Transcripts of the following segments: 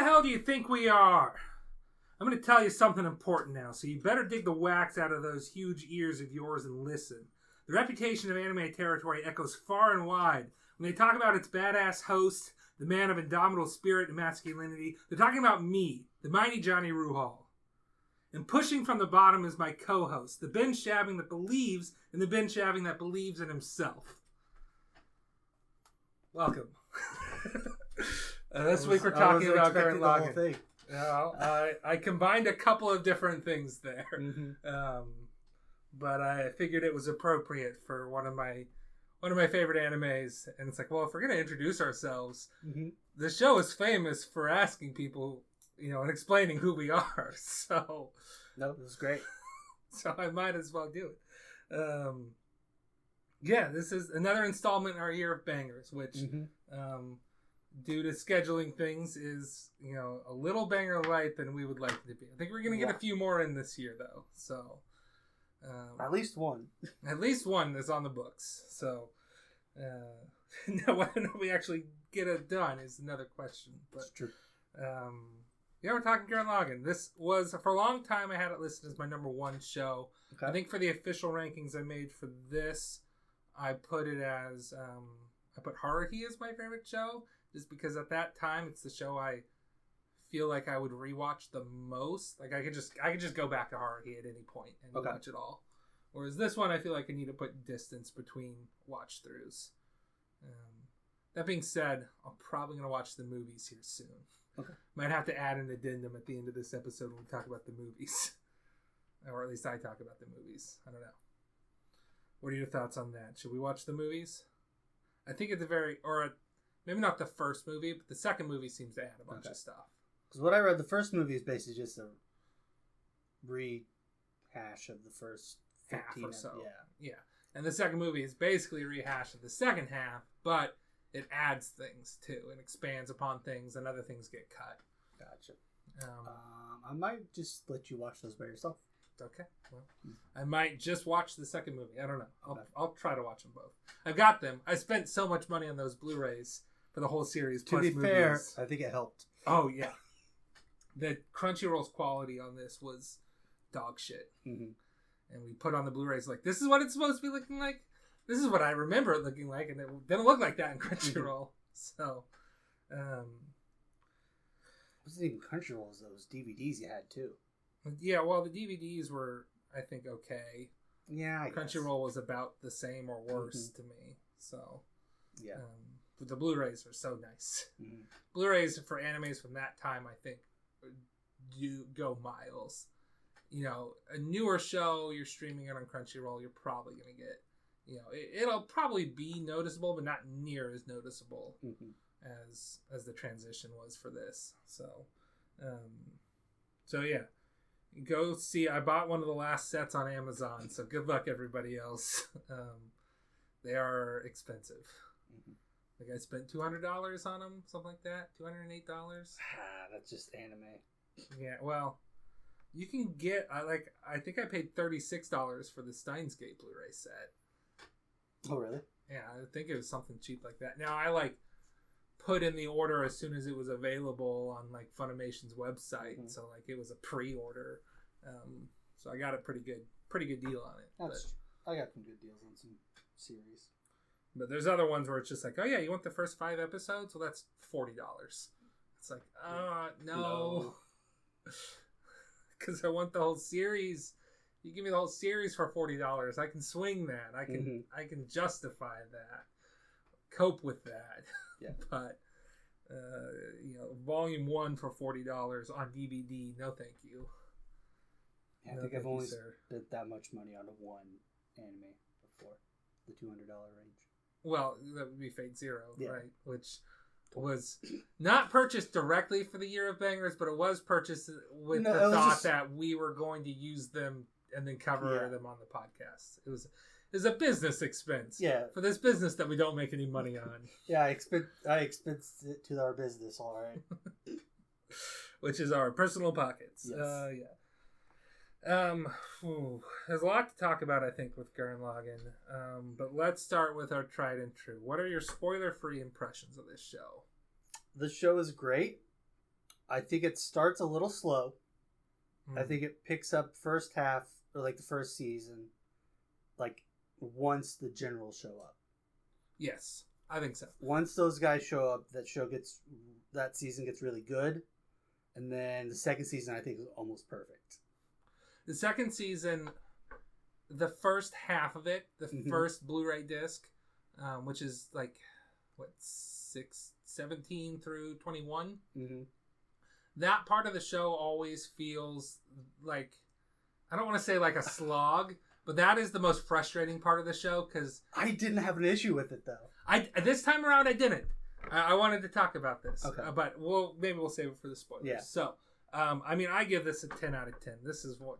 hell do you think we are? I'm going to tell you something important now, so you better dig the wax out of those huge ears of yours and listen. The reputation of anime territory echoes far and wide. When they talk about its badass host, the man of indomitable spirit and masculinity, they're talking about me, the mighty Jonny Ruhal. And pushing from the bottom is my co-host, the Ben Shabbing that believes in the Ben Shabbing that believes in himself. Welcome. This week we're talking about Gurren Lagann. I combined a couple of different things there, but I figured it was appropriate for one of my favorite animes. And it's like, well, if we're gonna introduce ourselves, the show is famous for asking people, and explaining who we are. So, no, it was great. So I might as well do it. Yeah, this is another installment in our year of bangers, which, due to scheduling things, is a little banger light than we would like it to be. I think we're gonna get a few more in this year, though. So, at least one. At least one is on the books. So, now whether we actually get it done is another question. But, it's true. Yeah, we're talking Gurren Lagann. This was, for a long time, I had it listed as my number one show. Okay. I think for the official rankings I made for this, I put it as, I put Haruhi as my favorite show, just because at that time, it's the show I feel like I would rewatch the most. Like, I could just go back to Haruhi at any point and watch it all. Whereas this one, I feel like I need to put distance between watch-throughs. That being said, I'm probably going to watch the movies here soon. Okay. Might have to add an addendum at the end of this episode when we talk about the movies. Or at least I talk about the movies. I don't know. What are your thoughts on that? Should we watch the movies? I think at the maybe not the first movie, but the second movie seems to add a bunch of stuff. Because what I read, the first movie is basically just a rehash of the first 15 half or so. Yeah. And the second movie is basically a rehash of the second half, but it adds things too and expands upon things, and other things get cut. Gotcha. I might just let you watch those by yourself. Okay. Well, I might just watch the second movie. I don't know. I'll try to watch them both. I've got them. I spent so much money on those Blu-rays for the whole series. To be fair, I think it helped. Oh yeah. The Crunchyroll's quality on this was dog shit. And we put on the Blu-rays like, this is what it's supposed to be looking like. This is what I remember it looking like, and it didn't look like that in Crunchyroll. So, it wasn't even Crunchyroll's, those DVDs you had too. Yeah, well, the DVDs were, I think, okay. Yeah, I Crunchyroll was about the same or worse to me. So, yeah. But the Blu-rays are so nice. Blu-rays for animes from that time, I think, do go miles. A newer show, you're streaming it on Crunchyroll, you're probably going to get, it'll probably be noticeable, but not near as noticeable as the transition was for this. So yeah. Go see. I bought one of the last sets on Amazon, so good luck everybody else. They are expensive. Like I spent $200 on them, something like that. $208. That's just anime. Yeah, well, you can get. I think I paid $36 for the Steins Gate Blu-ray set. Oh really? Yeah, I think it was something cheap like that. Now I put in the order as soon as it was available on Funimation's website, so it was a pre-order, so I got a pretty good deal on it. I got some good deals on some series, but there's other ones where it's just like, oh yeah, you want the first 5 episodes? Well, that's $40. It's like, no, because I want the whole series. You give me the whole series for $40, I can swing that. I can justify that, cope with that. Yeah. But volume 1 for $40 on DVD, no thank you. Yeah, I think I've only spent that much money on one anime before, the $200 range. Well, that would be Fate Zero, right? Which was not purchased directly for the Year of Bangers, but it was purchased with the thought that we were going to use them and then cover them on the podcast. It was a business expense. Yeah. For this business that we don't make any money on. Yeah, I expensed it to our business, all right. Which is our personal pockets. Yes. There's a lot to talk about, I think, with Gurren Lagann. But let's start with our tried and true. What are your spoiler-free impressions of this show? The show is great. I think it starts a little slow. I think it picks up first half, or like the first season, like once the generals show up. Yes, I think so. Once those guys show up, that season gets really good. And then the second season, I think, is almost perfect. The second season, the first half of it, the first Blu-ray disc, which is like, 17 through 21? Mm-hmm. That part of the show always feels like, I don't want to say like a slog, but that is the most frustrating part of the show because I didn't have an issue with it though. This time around I didn't. I wanted to talk about this, okay. But maybe we'll save it for the spoilers. Yeah. So, I give this a 10 out of 10. This is what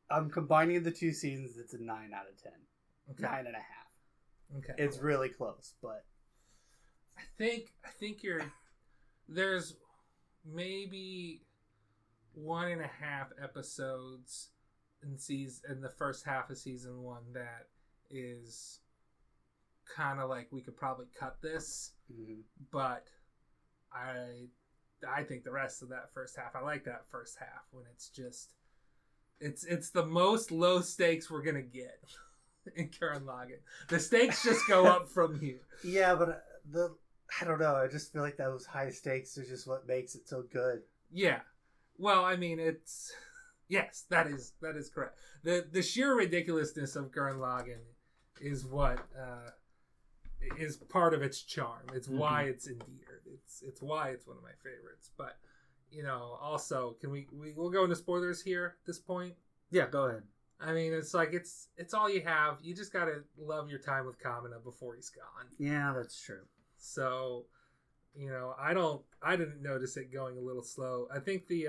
I'm combining the two seasons. It's a 9 out of 10. Okay. 9.5. Okay. It's really close, but I think there's maybe 1.5 episodes in the first half of season 1 that is kind of like we could probably cut this, but I think the rest of that first half, I like that first half when it's just it's the most low stakes we're gonna get in Gurren Lagann. The stakes just go up from here. Yeah, but I don't know. I just feel like those high stakes are just what makes it so good. Yeah. Well, it's yes, that is correct. The sheer ridiculousness of Gurren Lagann is what is part of its charm. It's why it's endeared. It's why it's one of my favorites. But also, can we'll go into spoilers here at this point? Yeah, go ahead. It's like it's all you have. You just gotta love your time with Kamina before he's gone. Yeah, that's true. So, I didn't notice it going a little slow. I think the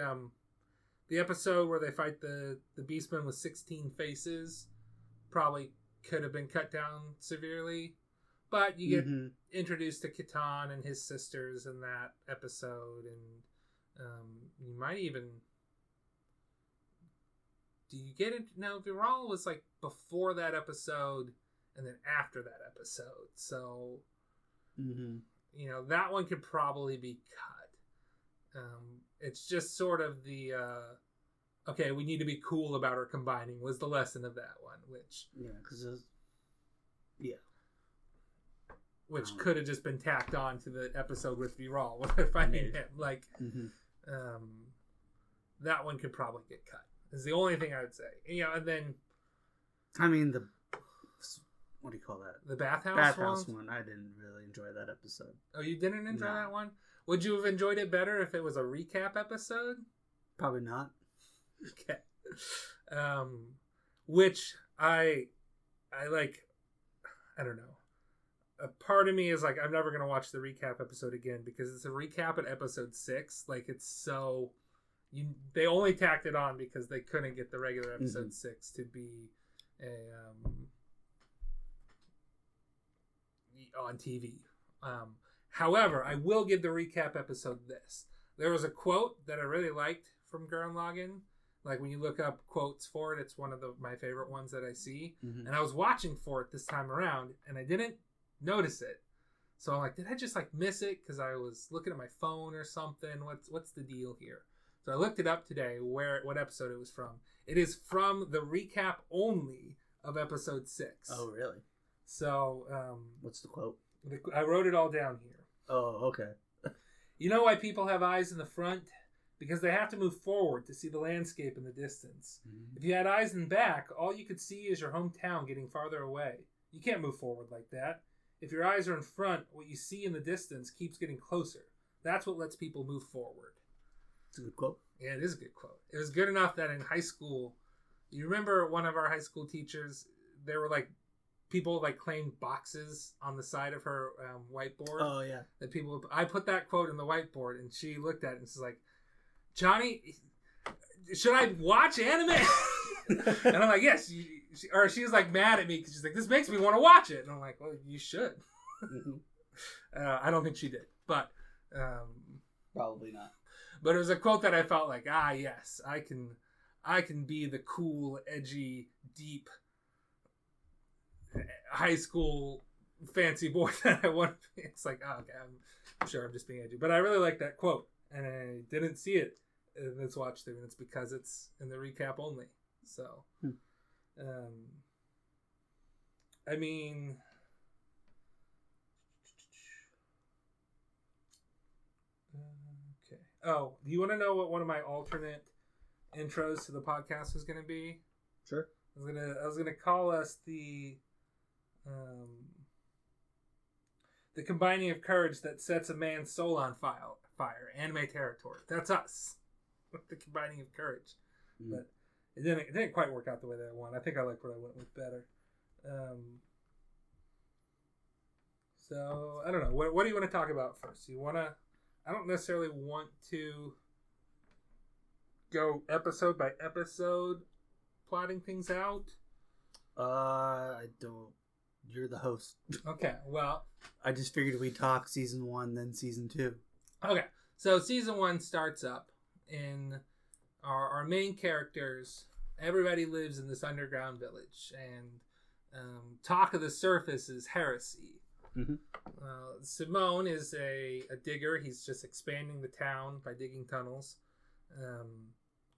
episode where they fight the Beastman with 16 faces probably could have been cut down severely, but you get introduced to Kitan and his sisters in that episode, and you might even Viral was like before that episode and then after that episode, so that one could probably be cut. It's just sort of the okay, we need to be cool about our combining was the lesson of that one, which could have just been tacked on to the episode with Viral when they're fighting him. That one could probably get cut. Is the only thing I would say. And then the what do you call that? The bathhouse one. I didn't really enjoy that episode. Oh, you didn't enjoy that one? Would you have enjoyed it better if it was a recap episode? Probably not. Okay. Which I like. I don't know. A part of me is like, I'm never gonna watch the recap episode again because it's a recap at episode 6. Like it's so. They only tacked it on because they couldn't get the regular episode 6 to be on TV. However, I will give the recap episode this. There was a quote that I really liked from Gurren Lagann. Like when you look up quotes for it, it's one of my favorite ones that I see. And I was watching for it this time around, and I didn't notice it. So I'm like, did I just like miss it because I was looking at my phone or something? What's the deal here? So I looked it up today, what episode it was from. It is from the recap only of episode 6. Oh, really? So, what's the quote? I wrote it all down here. Oh, okay. You know why people have eyes in the front? Because they have to move forward to see the landscape in the distance. If you had eyes in back, all you could see is your hometown getting farther away. You can't move forward like that. If your eyes are in front, what you see in the distance keeps getting closer. That's what lets people move forward. It's a good quote. Yeah, it is a good quote. It was good enough that in high school, you remember one of our high school teachers, there were like people like claimed boxes on the side of her whiteboard. Oh, yeah. I put that quote in the whiteboard and she looked at it and she's like, Johnny, should I watch anime? And I'm like, yes. She was like mad at me because she's like, this makes me want to watch it. And I'm like, well, you should. I don't think she did, but probably not. But it was a quote that I felt like, yes, I can be the cool, edgy, deep high school fancy boy that I want to be. It's like, okay, I'm sure I'm just being edgy, but I really like that quote. and I didn't see it in this watch through, and it's because it's in the recap only. So, I mean, okay. Oh, do you want to know what one of my alternate intros to the podcast was going to be? Sure. I was gonna call us the combining of courage that sets a man's soul on fire. Anime territory. That's us. The combining of courage. But it didn't quite work out the way that I wanted. I think I like what I went with better. So I don't know. What do you want to talk about first? I don't necessarily want to go episode by episode plotting things out. I don't. You're the host. Okay, well, I just figured we'd talk season 1, then season 2. Okay, so season 1 starts up in our main characters. Everybody lives in this underground village, and talk of the surface is heresy. Mm-hmm. Simone is a digger. He's just expanding the town by digging tunnels.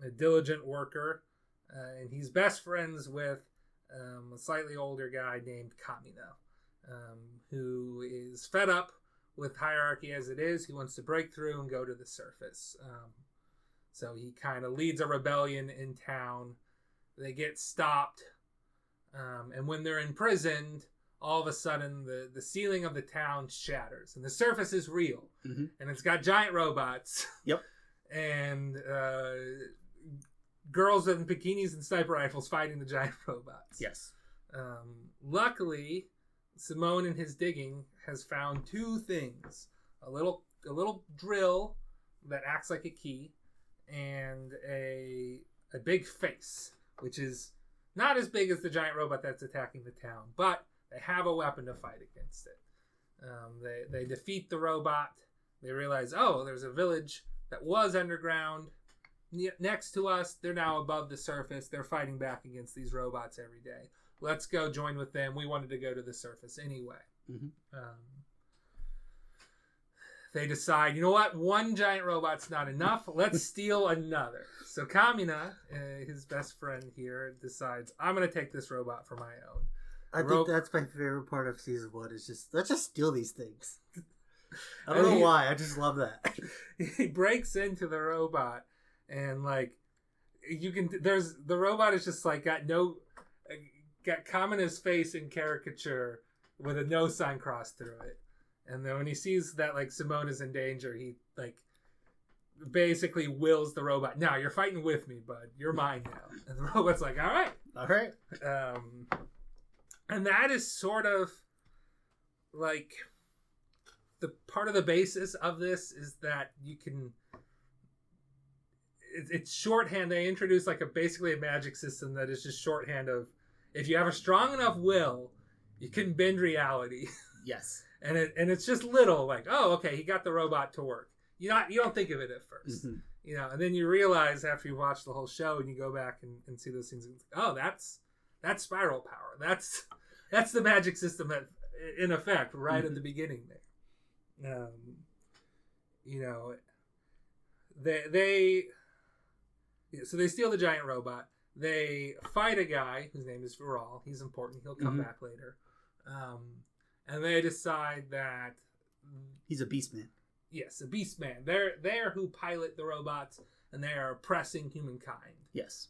A diligent worker, and he's best friends with a slightly older guy named Kamina, who is fed up with hierarchy as it is. He wants to break through and go to the surface. So he kind of leads a rebellion in town. They get stopped, and when they're imprisoned, all of a sudden the ceiling of the town shatters, and the surface is real, and it's got giant robots. Yep. And girls in bikinis and sniper rifles fighting the giant robots. Yes. Luckily, Simone in his digging has found 2 things: a little drill that acts like a key, and a big face, which is not as big as the giant robot that's attacking the town, but they have a weapon to fight against it. They defeat the robot. They realize, oh, there's a village that was underground next to us. They're now above the surface. They're fighting back against these robots every day. Let's go join with them. We wanted to go to the surface anyway. They decide, you know what? 1 giant robot's not enough. Let's steal another. So Kamina, his best friend here, decides, I'm going to take this robot for my own. I think that's my favorite part of season 1 is just, let's just steal these things. I don't know why. I just love that. He breaks into the robot, and the robot is just like got Kamina's face in caricature with a no sign crossed through it. And then when he sees that Simone is in danger, he basically wills the robot. Now you're fighting with me, bud. You're mine now. And the robot's like, all right. And that is sort of the part of the basis of this is that you can. It's shorthand. They introduce basically a magic system that is just shorthand of, if you have a strong enough will, you can bend reality. Yes. And it's just little oh, okay, he got the robot to work. You don't think of it at first, and then you realize after you watch the whole show and you go back and see those things. Oh, that's spiral power. That's the magic system that in effect right at the beginning there. So they steal the giant robot. They fight a guy whose name is Viral. He's important. He'll come back later. And they decide that he's a beast man. Yes, a beast man. They're who pilot the robots, and they are oppressing humankind. Yes.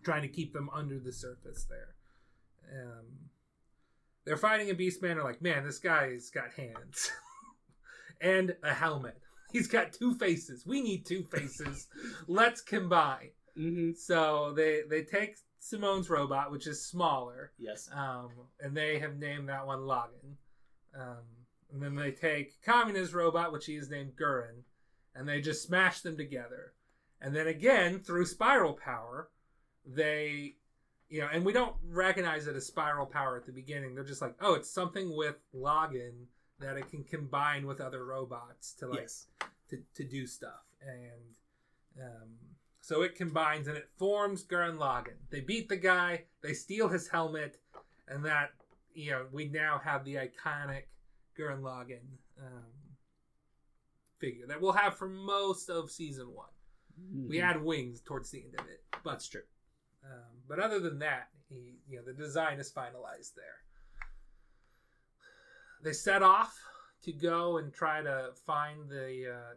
Trying to keep them under the surface there. They're fighting a beast man. They're like, man, this guy's got hands and a helmet. He's got 2 faces. We need 2 faces. Let's combine. So they take Simone's robot, which is smaller. Yes. And they have named that one Lagann. And then they take Kamina's robot, which he is named Gurren, and they just smash them together. And then again, through spiral power, they, and we don't recognize it as spiral power at the beginning. They're just like, oh, it's something with Lagann that it can combine with other robots to to do stuff. And so it combines and it forms Gurren Lagann. They beat the guy, they steal his helmet, and that, we now have the iconic Gurren Lagann figure that we'll have for most of season 1. Mm-hmm. We add wings towards the end of it. But, that's true. But other than that, the design is finalized there. They set off to go and try to find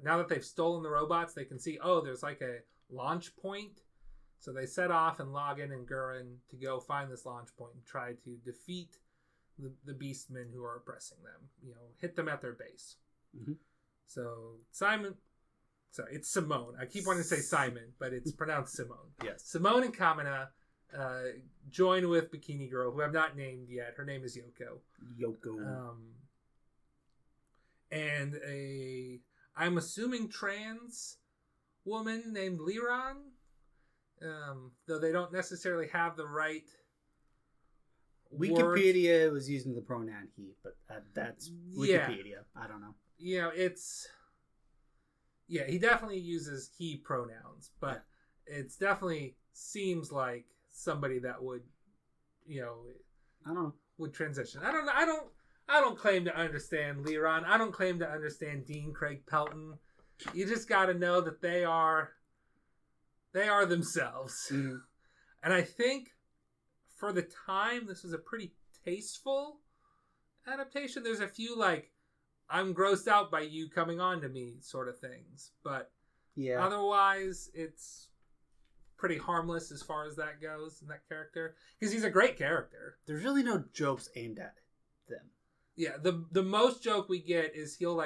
now that they've stolen the robots, they can see, there's like a launch point. So they set off, and Lagann and Gurren to go find this launch point and try to defeat the beastmen who are oppressing them. Hit them at their base. Mm-hmm. So it's Simone. I keep wanting to say Simon, but it's pronounced Simone. Yes. Simone and Kamina join with Bikini Girl, who I've not named yet. Her name is Yoko. And I'm assuming trans woman named Liran, though they don't necessarily have the right Wikipedia was using the pronoun he, but that's Wikipedia. I don't know. He definitely uses he pronouns, but it's definitely seems like somebody that would, I don't know, would transition. I don't know. I don't claim to understand Liran. I don't claim to understand Dean Craig Pelton. You just got to know that they are themselves. Mm-hmm. And I think for the time, this was a pretty tasteful adaptation. There's a few I'm grossed out by you coming on to me sort of things, but otherwise it's pretty harmless as far as that goes in that character, because he's a great character. There's really no jokes aimed at them. Yeah, the most joke we get is he'll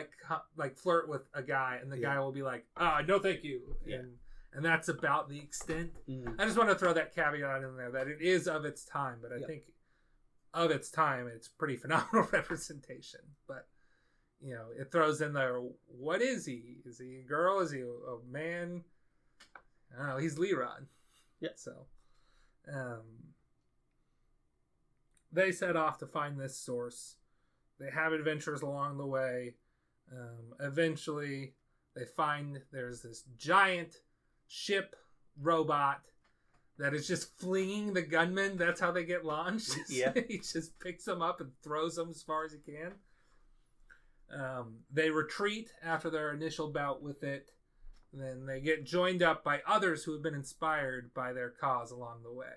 flirt with a guy, and the guy will be like, no thank you. Yeah. And that's about the extent. Mm. I just want to throw that caveat in there that it is of its time, but I think of its time it's pretty phenomenal representation. But it throws in there, what is he? Is he a girl? Is he a man? I don't know, he's Liran. Yeah. So they set off to find this source. They have adventures along the way. Eventually, they find there's this giant ship robot that is just flinging the gunmen. That's how they get launched. Yeah. He just picks them up and throws them as far as he can. They retreat after their initial bout with it. Then they get joined up by others who have been inspired by their cause along the way.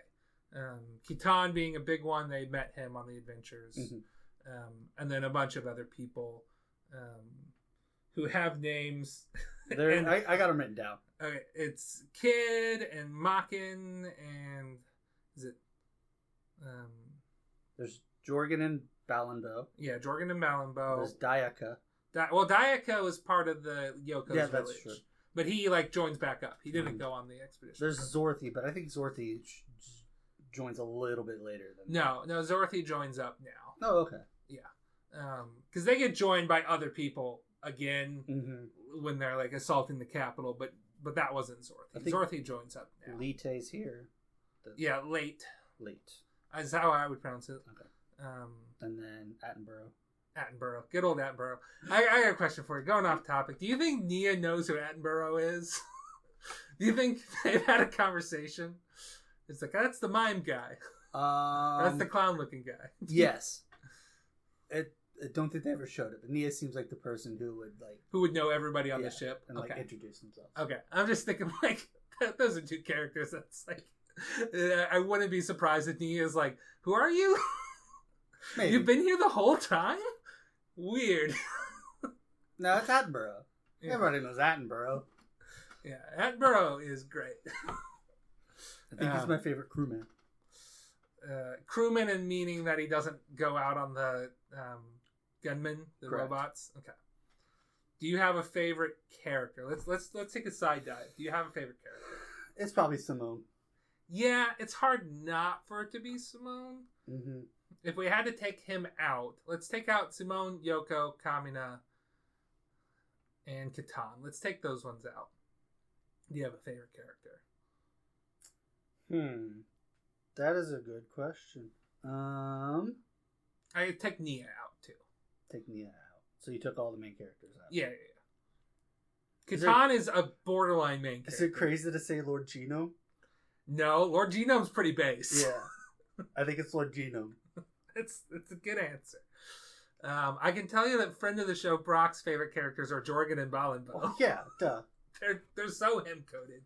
Kitan being a big one, they met him on the adventures. Mm-hmm. And then a bunch of other people who have names. I got them written down. Okay, it's Kid and Makin and is it? There's Jorgen and Balenbo. Yeah, Jorgen and Balenbo. There's Dayaka. Dayaka was part of the Yoko's village. That's true. But he joins back up. He didn't go on the expedition. There's Zorthy, but I think Zorthy joins a little bit later than No, Zorthy joins up now. Oh, okay. Yeah. Because they get joined by other people again when they're assaulting the capital, but that wasn't Zorthy. Zorthy joins up now. Lite's here. Late. That's how I would pronounce it. Okay. And then Attenborough. Good old Attenborough. I got a question for you. Going off topic. Do you think Nia knows who Attenborough is? Do you think they've had a conversation? It's that's the mime guy. That's the clown looking guy. Yes. I don't think they ever showed it, but Nia seems like the person who would know everybody on the ship and introduce themselves. Okay. I'm just thinking those are two characters that's I wouldn't be surprised if Nia's who are you? Maybe. You've been here the whole time? Weird. No, it's Attenborough. Yeah. Everybody knows Attenborough. Yeah, Attenborough is great. I think he's my favorite crewman. Crewman in meaning that he doesn't go out on the gunmen, the Correct. robots. Okay. Do you have a favorite character? Let's take a side dive. Do you have a favorite character? It's probably Simone. Yeah, it's hard not for it to be Simone. Mm-hmm. If we had to take him out, let's take out Simone, Yoko, Kamina, and Kitan. Let's take those ones out. Do you have a favorite character? That is a good question. I take Nia out too. Take Nia out. So you took all the main characters out. Yeah. Kitan is a borderline main character. Is it crazy to say Lord Genome? No, Lord Genome's pretty base. Yeah. I think it's Lord Genome. It's a good answer. I can tell you that friend of the show Brock's favorite characters are Jorgen and Balenbo. Oh, yeah, duh. They're so him-coded.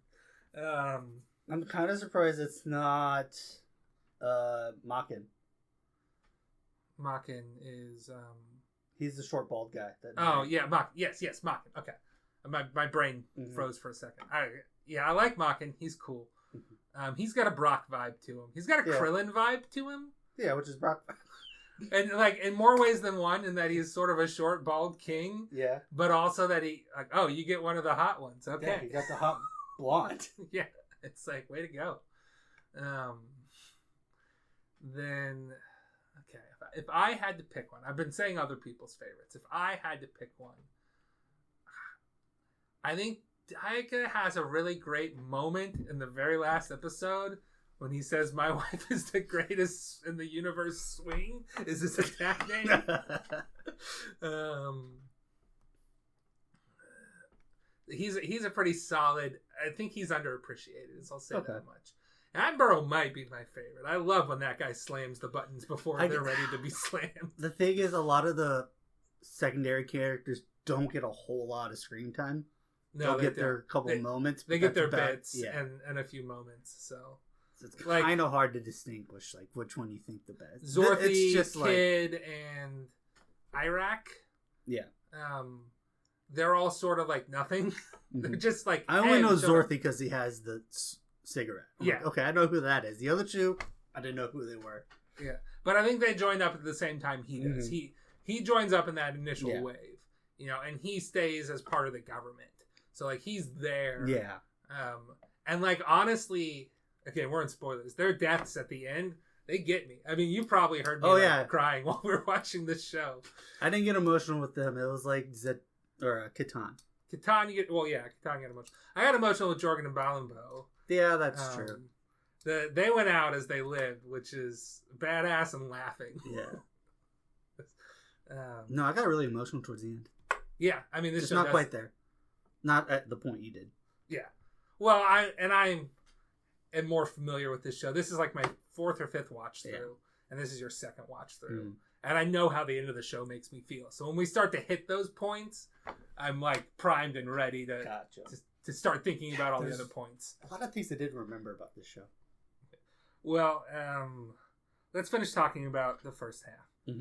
I'm kind of surprised it's not Makin. Makin is... He's the short, bald guy. Yeah, Makin. Yes, Makin. Okay. My brain froze for a second. I like Makin. He's cool. He's got a Brock vibe to him. He's got a Krillin vibe to him. Yeah, which is Brock. And like in more ways than one, in that he's sort of a short, bald king. Yeah. But also that he you get one of the hot ones. Okay. Yeah, he got the hot blonde. Yeah. It's like, way to go. Then if I had to pick one, I've been saying other people's favorites. If I had to pick one, I think Daika has a really great moment in the very last episode when he says, "My wife is the greatest in the universe swing." Is his attack name? He's a pretty solid. I think he's underappreciated, so I'll say that much. Admiral might be my favorite. I love when that guy slams the buttons before they're ready to be slammed. The thing is, a lot of the secondary characters don't get a whole lot of screen time. No, they'll get their couple moments. They get their bits and a few moments. So it's kind of hard to distinguish like which one you think the best. Zorthy, it's just Kid, and Iraq. Yeah. They're all sort of like nothing. They're just like... I only know Zorthy because he has the cigarette. Like, okay, I know who that is. The other two, I didn't know who they were. Yeah. But I think they joined up at the same time he does. He joins up in that initial wave, and he stays as part of the government. So, like, he's there. Yeah. And, like, honestly, okay, we're in spoilers. Their deaths at the end, they get me. I mean, you probably heard me crying while we were watching this show. I didn't get emotional with them. It was like Catan. Catan, you get... Well, yeah, Catan get emotional. I got emotional with Jorgen and Balenbo. Yeah, that's true. They went out as they lived, which is badass and laughing. Yeah. No, I got really emotional towards the end. Yeah, I mean, this just show not quite there. Not at the point you did. Yeah. Well, I am more familiar with this show. This is like my 4th or 5th watch through, and this is your 2nd watch through. And I know how the end of the show makes me feel. So when we start to hit those points, I'm like primed and ready to start thinking about all the other points. A lot of things I didn't remember about this show. Well, let's finish talking about the first half.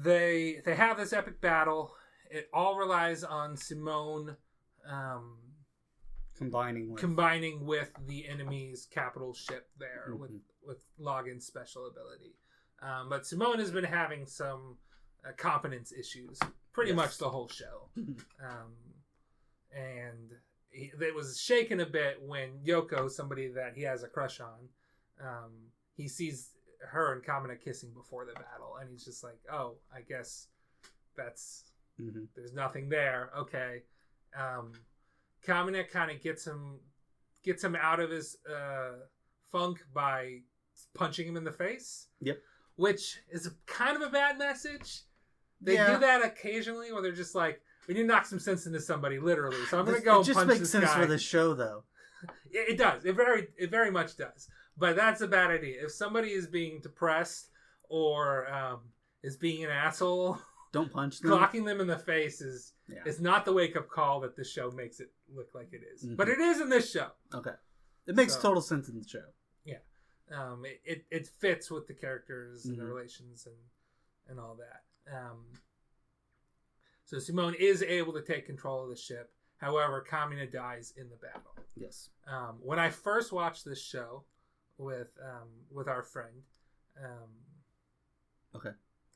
They have this epic battle. It all relies on Simone combining with the enemy's capital ship there with Loggin's special ability. But Simone has been having some competence issues pretty much the whole show. And it was shaken a bit when Yoko, somebody that he has a crush on, he sees her and Kamina kissing before the battle, and he's just like, "Oh, I guess that's there's nothing there." Okay, Kamina kind of gets him out of his funk by punching him in the face. Yep, which is kind of a bad message. They do that occasionally, where they're just like, "We need to knock some sense into somebody, literally." So I'm going to go and punch this guy. It just makes sense for the show, though. It does. It very much does. But that's a bad idea. If somebody is being depressed or is being an asshole, don't punch them. Clocking them in the face is not the wake-up call that this show makes it look like it is. But it is in this show. Okay. It makes total sense in the show. Yeah. It fits with the characters and the relations and all that. So Simone is able to take control of the ship. However, Kamina dies in the battle. Yes. When I first watched this show with our friend. Okay.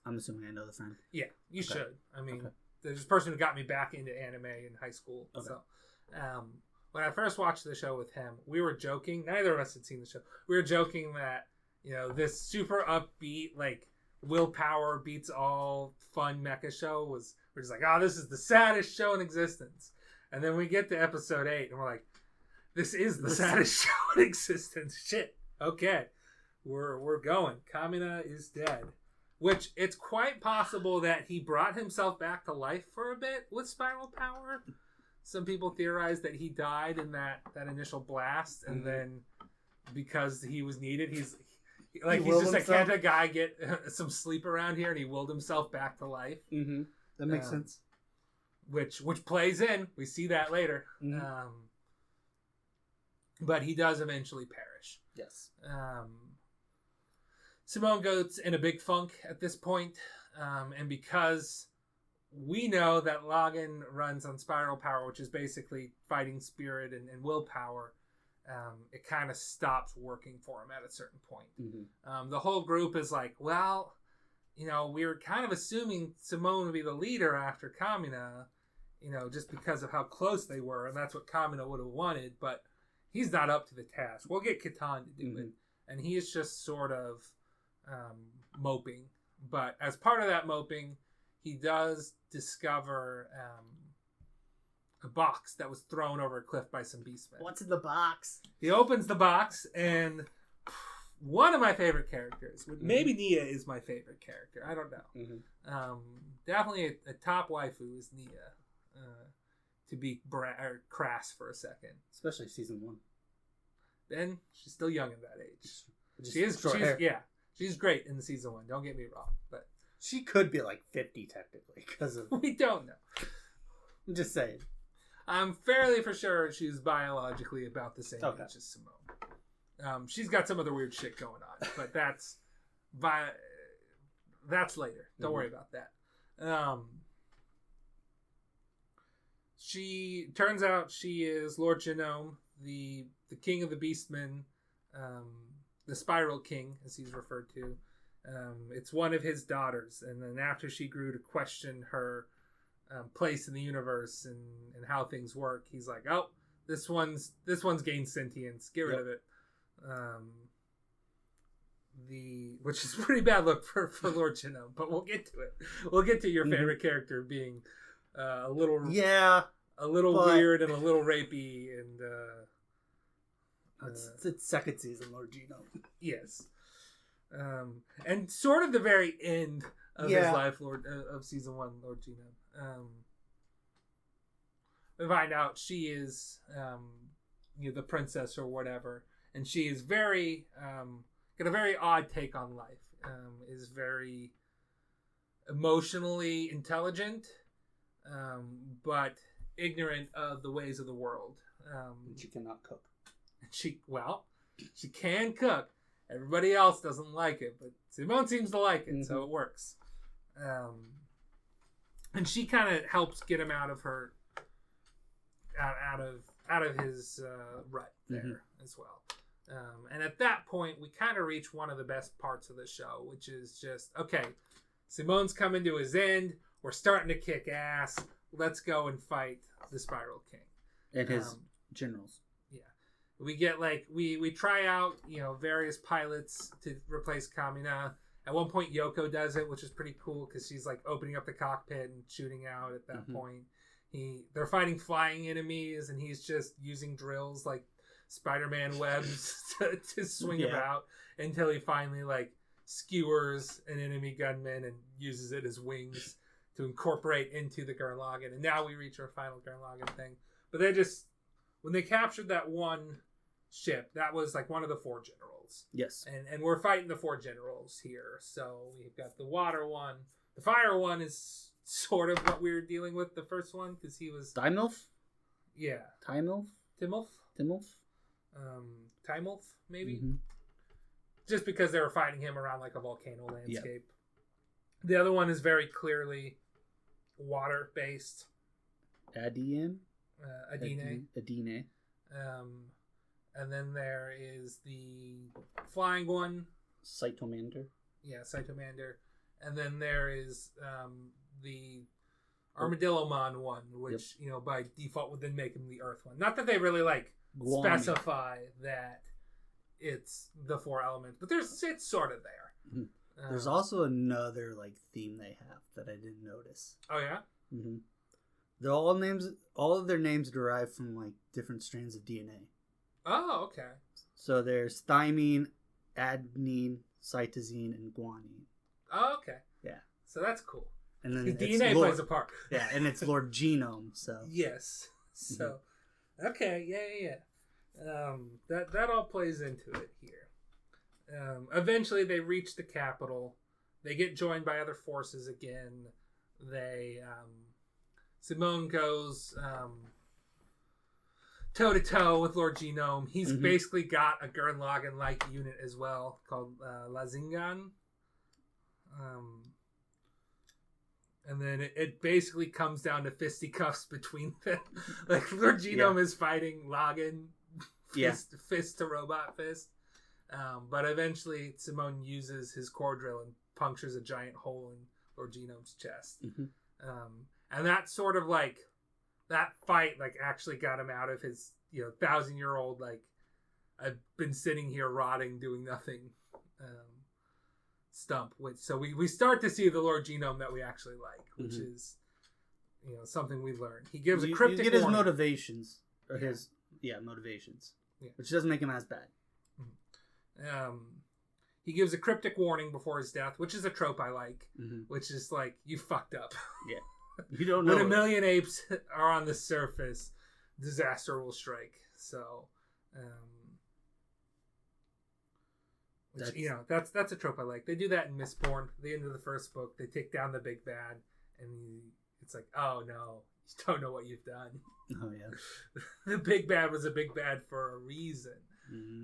I'm assuming I know the friend. Yeah, you should. I mean, there's this person who got me back into anime in high school. Okay. So, when I first watched the show with him, we were joking. Neither of us had seen the show. We were joking that, this super upbeat, like, willpower beats all fun mecha show we're just like, oh, this is the saddest show in existence. And then we get to episode 8 and we're like, this is the saddest show in existence. Shit. Okay. We're going. Kamina is dead. Which it's quite possible that he brought himself back to life for a bit with spiral power. Some people theorize that he died in that initial blast, and then because he was needed, Like he's just like, can't a guy get some sleep around here? And he willed himself back to life. Mm-hmm. That makes sense. Which plays in. We see that later. Mm-hmm. But he does eventually perish. Yes. Simone goes in a big funk at this point, and because we know that Lagann runs on spiral power, which is basically fighting spirit and willpower, it kind of stops working for him at a certain point. Mm-hmm. The whole group is like, well, we were kind of assuming Simone would be the leader after Kamina, just because of how close they were, and that's what Kamina would have wanted, but he's not up to the task. We'll get Catan to do it, and he is just sort of moping. But as part of that moping, he does discover a box that was thrown over a cliff by some beastmen. What's in the box? He opens the box, and one of my favorite characters, maybe Nia is my favorite character, I don't know. Mm-hmm. Definitely a top waifu is Nia, to be crass for a second. Especially season 1. Then she's still young at that age. She's great in the season 1, don't get me wrong, but she could be like 50 technically because of we don't know. I'm just saying. I'm fairly for sure she's biologically about the same age as Simone. She's got some other weird shit going on, but that's later. Don't worry about that. She turns out she is Lord Genome, the king of the Beastmen, the Spiral King, as he's referred to. It's one of his daughters, and then after she grew to question her place in the universe and how things work, he's like, oh, this one's gained sentience, get rid of it. Which is a pretty bad look for Lord Genome, but we'll get to it. We'll get to your favorite character being a little weird and a little rapey, and it's second season Lord Genome. Yes. And sort of the very end of his life, of season 1, Lord Genome. We find out she is, the princess or whatever, and she is very, got a very odd take on life. Is very emotionally intelligent, but ignorant of the ways of the world. She cannot cook. She can cook. Everybody else doesn't like it, but Simone seems to like it, so it works. And she kind of helps get him out of his rut there as well. And at that point, we kind of reach one of the best parts of the show, which is just, okay, Simone's coming to his end. We're starting to kick ass. Let's go and fight the Spiral King and his generals. We get we try out, various pilots to replace Kamina. At one point, Yoko does it, which is pretty cool because she's like opening up the cockpit and shooting out at that point. They're fighting flying enemies, and he's just using drills like Spider-Man webs to swing about until he finally skewers an enemy gunman and uses it as wings to incorporate into the Gurren Lagann. And now we reach our final Gurren Lagann thing. But they just, when they captured that one ship, that was one of the 4 generals. Yes. And we're fighting the 4 generals here. So we've got the water one. The fire one is sort of what we were dealing with the first one, because he was... Timulf? Yeah. Timulf? Timulf, maybe? Mm-hmm. Just because they were fighting him around a volcano landscape. Yeah. The other one is very clearly water-based. Adine. And then there is the flying one. Saitomander. Yeah, Saitomander. And then there is the Armadillomon one, which, by default would then make him the Earth one. Not that they really, specify that it's the 4 elements, but it's sort of there. Mm-hmm. There's also another, theme they have that I didn't notice. Oh, yeah? Mm-hmm. They're all of their names derive from, different strands of DNA. Oh, okay. So there's thymine, adenine, cytosine, and guanine. Oh, okay. Yeah. So that's cool. And then DNA plays a part. Yeah, and it's Lord Genome, so. Yes. So, okay, yeah. That all plays into it here. Eventually, they reach the capital. They get joined by other forces again. Simone goes toe to toe with Lord Genome. He's basically got a Gurren Lagann like unit as well called Lazingan. And then it basically comes down to fisticuffs between them. Like Lord Genome is fighting Lagann, fist to robot fist. But eventually Simone uses his core drill and punctures a giant hole in Lord Genome's chest. And that sort of like that fight like actually got him out of his 1,000-year-old like I've been sitting here rotting doing nothing stump. So we start to see the Lord Genome that we actually like, which is something we learn. He gives a cryptic you get his warning. motivations or his motivations, which doesn't make him as bad. He gives a cryptic warning before his death, which is a trope I like, which is like, you fucked up. Yeah. You don't know. When a million apes are on the surface, disaster will strike. So, that's a trope I like. They do that in Mistborn, the end of the first book. They take down the big bad, and it's like, oh no, you don't know what you've done. Oh yeah. The big bad was a big bad for a reason.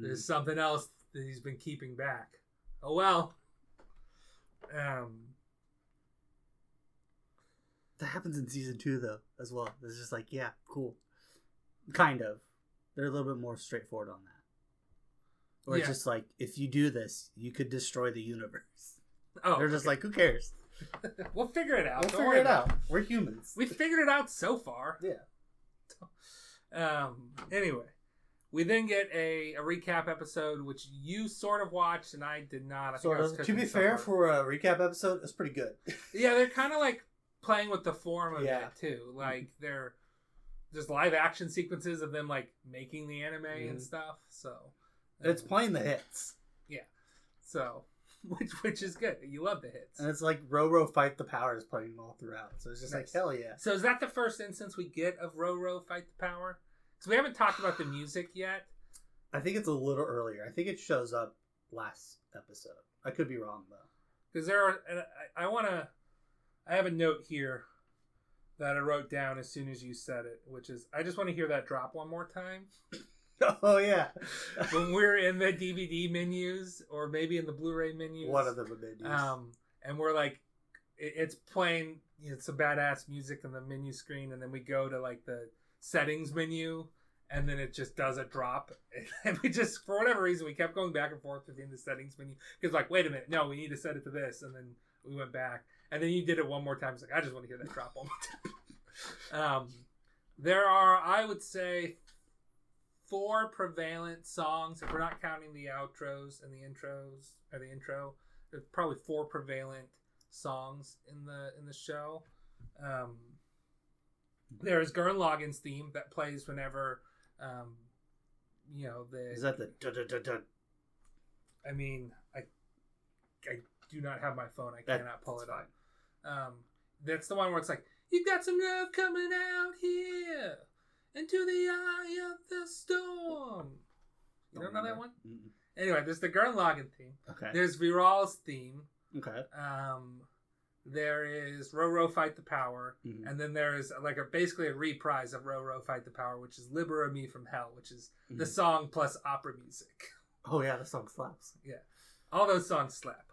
There's something else that he's been keeping back. Oh well. That happens in season 2 though, as well. It's just like, yeah, cool. Kind of. They're a little bit more straightforward on that. Or it's just like, if you do this, you could destroy the universe. Oh, they're just like, who cares? We'll figure it out. We'll figure it out. We're humans. We figured it out so far. Yeah. Anyway, we then get a recap episode, which you sort of watched and I did not. To be fair, for a recap episode, it's pretty good. Yeah, they're kind of like playing with the form of it too. Like there's live action sequences of them like making the anime and stuff. So it's playing the hits. Yeah. So which is good. You love the hits. And it's like Roro Fight the Power is playing all throughout. So it's just like, hell yeah. So is that the first instance we get of Roro Fight the Power? Because we haven't talked about the music yet. I think it's a little earlier. I think it shows up last episode. I could be wrong though. Because I have a note here that I wrote down as soon as you said it, which is, I just want to hear that drop one more time. Oh, yeah. When we're in the DVD menus, or maybe in the Blu-ray menus. One of the menus. And we're like, it's playing some badass music on the menu screen, and then we go to like the settings menu, and then it just does a drop. And we just, for whatever reason, we kept going back and forth within the settings menu. Because like, wait a minute, no, we need to set it to this. And then we went back. And then you did it one more time. It's like, I just want to hear that drop one more time. There are, I would say, 4 prevalent songs. If we're not counting the outros and the intros, or the intro, there's probably 4 prevalent songs in the show. There is Gurren Lagann's theme that plays whenever, Is that the da-da-da-da? I mean, I do not have my phone. I cannot pull it up. That's the one where it's like, you got some love coming out here into the eye of the storm. You don't know that one? Mm-mm. Anyway, there's the Gurren Lagann theme. Okay. There's Viral's theme. Okay. There is Roro Fight the Power. Mm-hmm. And then there is like basically a reprise of Roro Fight the Power, which is Libera Me from Hell, which is the song plus opera music. Oh yeah, the song slaps. Yeah. All those songs slap.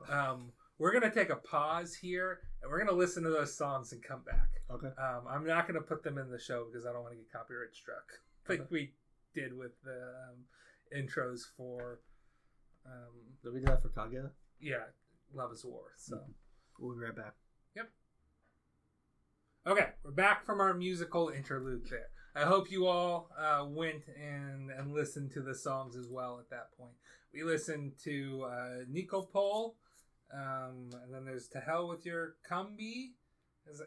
We're going to take a pause here, and we're going to listen to those songs and come back. Okay. I'm not going to put them in the show because I don't want to get copyright struck. Like we did with the intros for... Did we do that for Kaguya? Yeah, Love is War. So We'll be right back. Yep. Okay, we're back from our musical interlude there. I hope you all went and listened to the songs as well at that point. We listened to Nikopol, and then there's To Hell With Your Kambi, is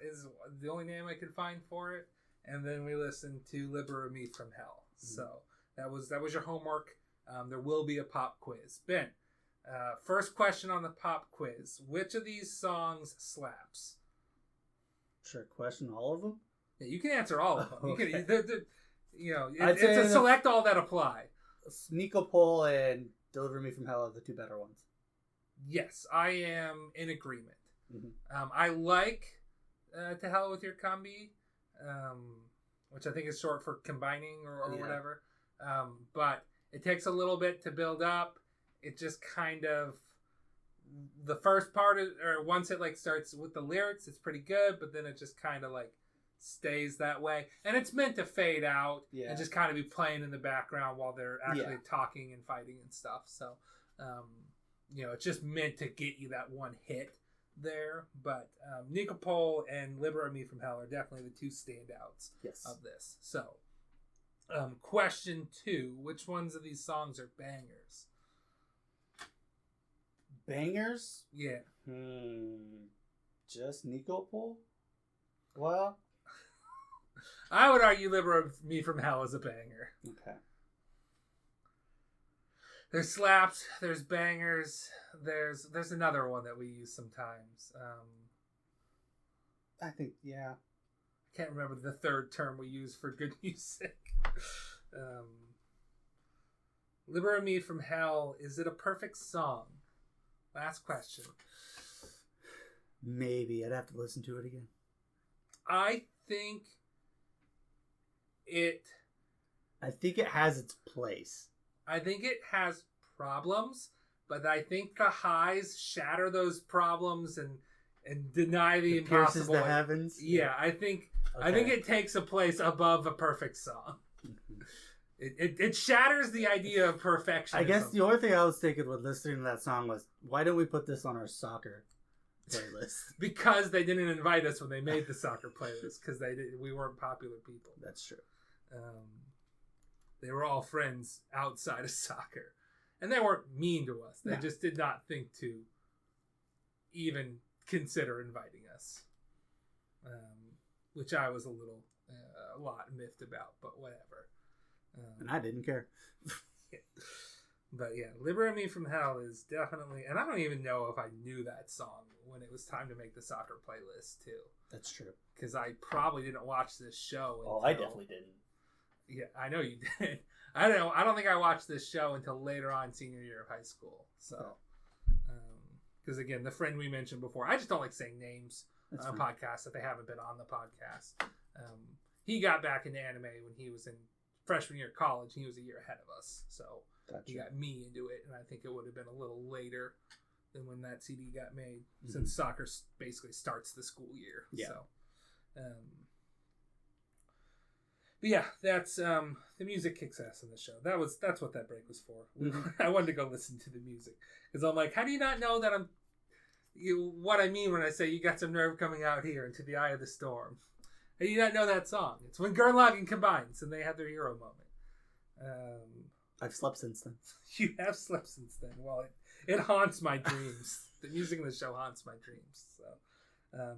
the only name I could find for it. And then we listened to Libera Me from Hell. So that was your homework. There will be a pop quiz. Ben, first question on the pop quiz. Which of these songs slaps? Trick question, all of them? Yeah, you can answer all of them. Okay. It's a select all that apply. Nikopol and Deliver Me From Hell are the two better ones. Yes, I am in agreement. Mm-hmm. I like To Hell With Your Combi, which I think is short for combining or whatever. But it takes a little bit to build up. It just kind of... The first part, or once it like starts with the lyrics, it's pretty good, but then it just kind of like stays that way. And it's meant to fade out and just kind of be playing in the background while they're actually talking and fighting and stuff. So, it's just meant to get you that one hit there. But Nikopol and Liberate Me From Hell are definitely the two standouts of this. So, question 2, which ones of these songs are bangers? Bangers? Yeah. Just Nikopol? Well, I would argue Liberate Me From Hell is a banger. Okay. There's slaps, there's bangers, there's another one that we use sometimes. I think, yeah. I can't remember the third term we use for good music. Liberate Me From Hell, is it a perfect song? Last question. Maybe. I'd have to listen to it again. I think it has its place. I think it has problems, but I think the highs shatter those problems and deny the impossible. Pierces the heavens. Yeah, I think it takes a place above a perfect song. It shatters the idea of perfection. I guess the only thing I was thinking with listening to that song was, why don't we put this on our soccer playlist? Because they didn't invite us when they made the soccer playlist, because we weren't popular people. That's true. They were all friends outside of soccer. And they weren't mean to us. They just did not think to even consider inviting us. Which I was a lot miffed about, but whatever. And I didn't care. But yeah, Liberate Me From Hell is definitely... And I don't even know if I knew that song when it was time to make the soccer playlist, too. That's true. Because I probably didn't watch this show until... I definitely didn't. Yeah, I know you did. I don't think I watched this show until later on senior year of high school. So, because again, the friend we mentioned before, I just don't like saying names on podcasts if they haven't been on the podcast. He got back into anime when he was in freshman year of college. He was a year ahead of us. So he got me into it, and I think it would have been a little later than when that CD got made, since soccer basically starts the school year. Yeah. So, but yeah, that's the music kicks ass in the show. That's what that break was for. I wanted to go listen to the music because I'm like, how do you not know that what I mean when I say you got some nerve coming out here into the eye of the storm? How do you not know that song? It's when Gurren Lagann combines and they have their hero moment. I've slept since then. You have slept since then. Well, it haunts my dreams. The music in the show haunts my dreams. So,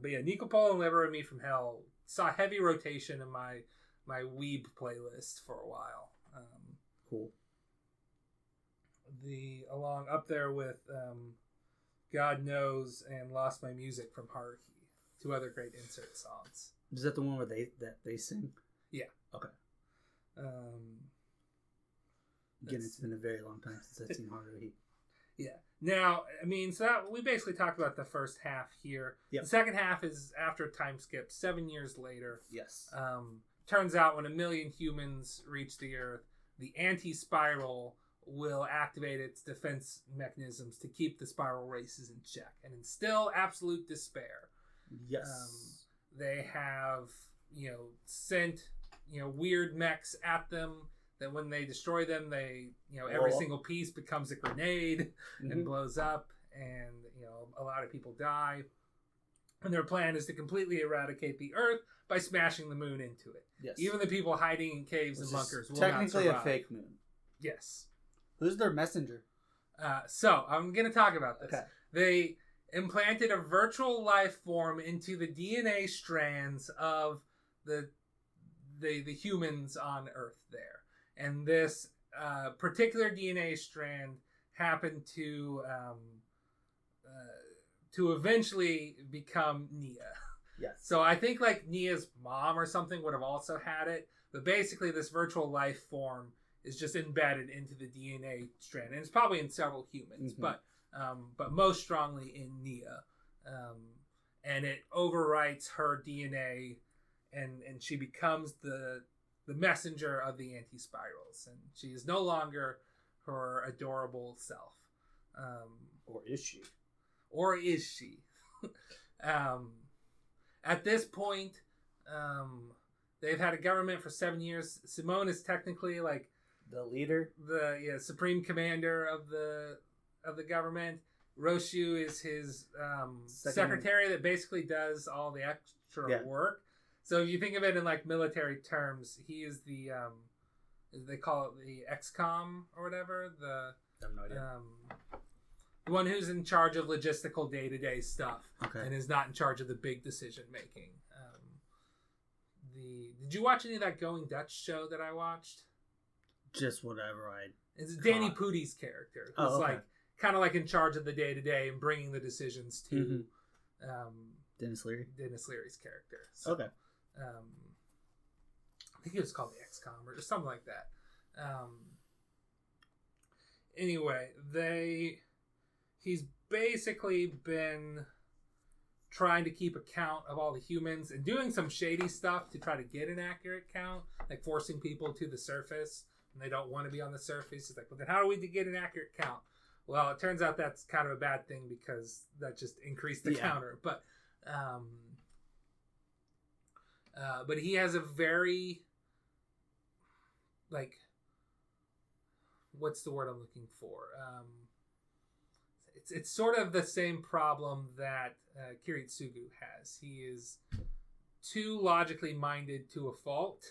but yeah, Nikopol and Liberate Me From Hell saw heavy rotation in my Weeb playlist for a while. Cool. Along up there with God Knows and Lost My Music from Haruhi. 2 other great insert songs. Is that the one where they sing? Yeah. Okay. Again, it's been a very long time since I've seen Haruhi. Yeah. Now, I mean, we basically talked about the first half here. Yep. The second half is after a time skip, 7 years later. Yes. Turns out when 1 million humans reach the Earth, the anti-spiral will activate its defense mechanisms to keep the spiral races in check and instill absolute despair. Yes. They have, sent, weird mechs at them that when they destroy them, they, every single piece becomes a grenade and blows up, and, a lot of people die. And their plan is to completely eradicate the Earth by smashing the moon into it. Yes. Even the people hiding in caves and bunkers will not survive. Technically a fake moon. Yes. Who's their messenger? So, I'm going to talk about this. Okay. They implanted a virtual life form into the DNA strands of the humans on Earth there. And this particular DNA strand happened to eventually become Nia. Yes. So I think like Nia's mom or something would have also had it. But basically this virtual life form is just embedded into the DNA strand, and it's probably in several humans, but most strongly in Nia, and it overwrites her DNA, and she becomes the messenger of the anti-spirals, and she is no longer her adorable self. Or is she? Or is she? At this point, they've had a government for 7 years. Simone is technically like the leader, the supreme commander of the government. Roshu is his secretary that basically does all the extra work. So if you think of it in like military terms, he is the they call it the XCOM or whatever. I have no idea. The one who's in charge of logistical day-to-day stuff and is not in charge of the big decision making. Did you watch any of that Going Dutch show that I watched? Just whatever It's Danny Pudi's character, who's like kind of like in charge of the day-to-day and bringing the decisions to Dennis Leary's character. So, okay. I think it was called the XCOM or something like that. Anyway, he's basically been trying to keep account of all the humans and doing some shady stuff to try to get an accurate count, like forcing people to the surface and they don't want to be on the surface. It's like, well, then how do we get an accurate count? Well, it turns out that's kind of a bad thing because that just increased the counter. But he has a very, like, what's the word I'm looking for? It's sort of the same problem that Kiritsugu has. He is too logically minded to a fault.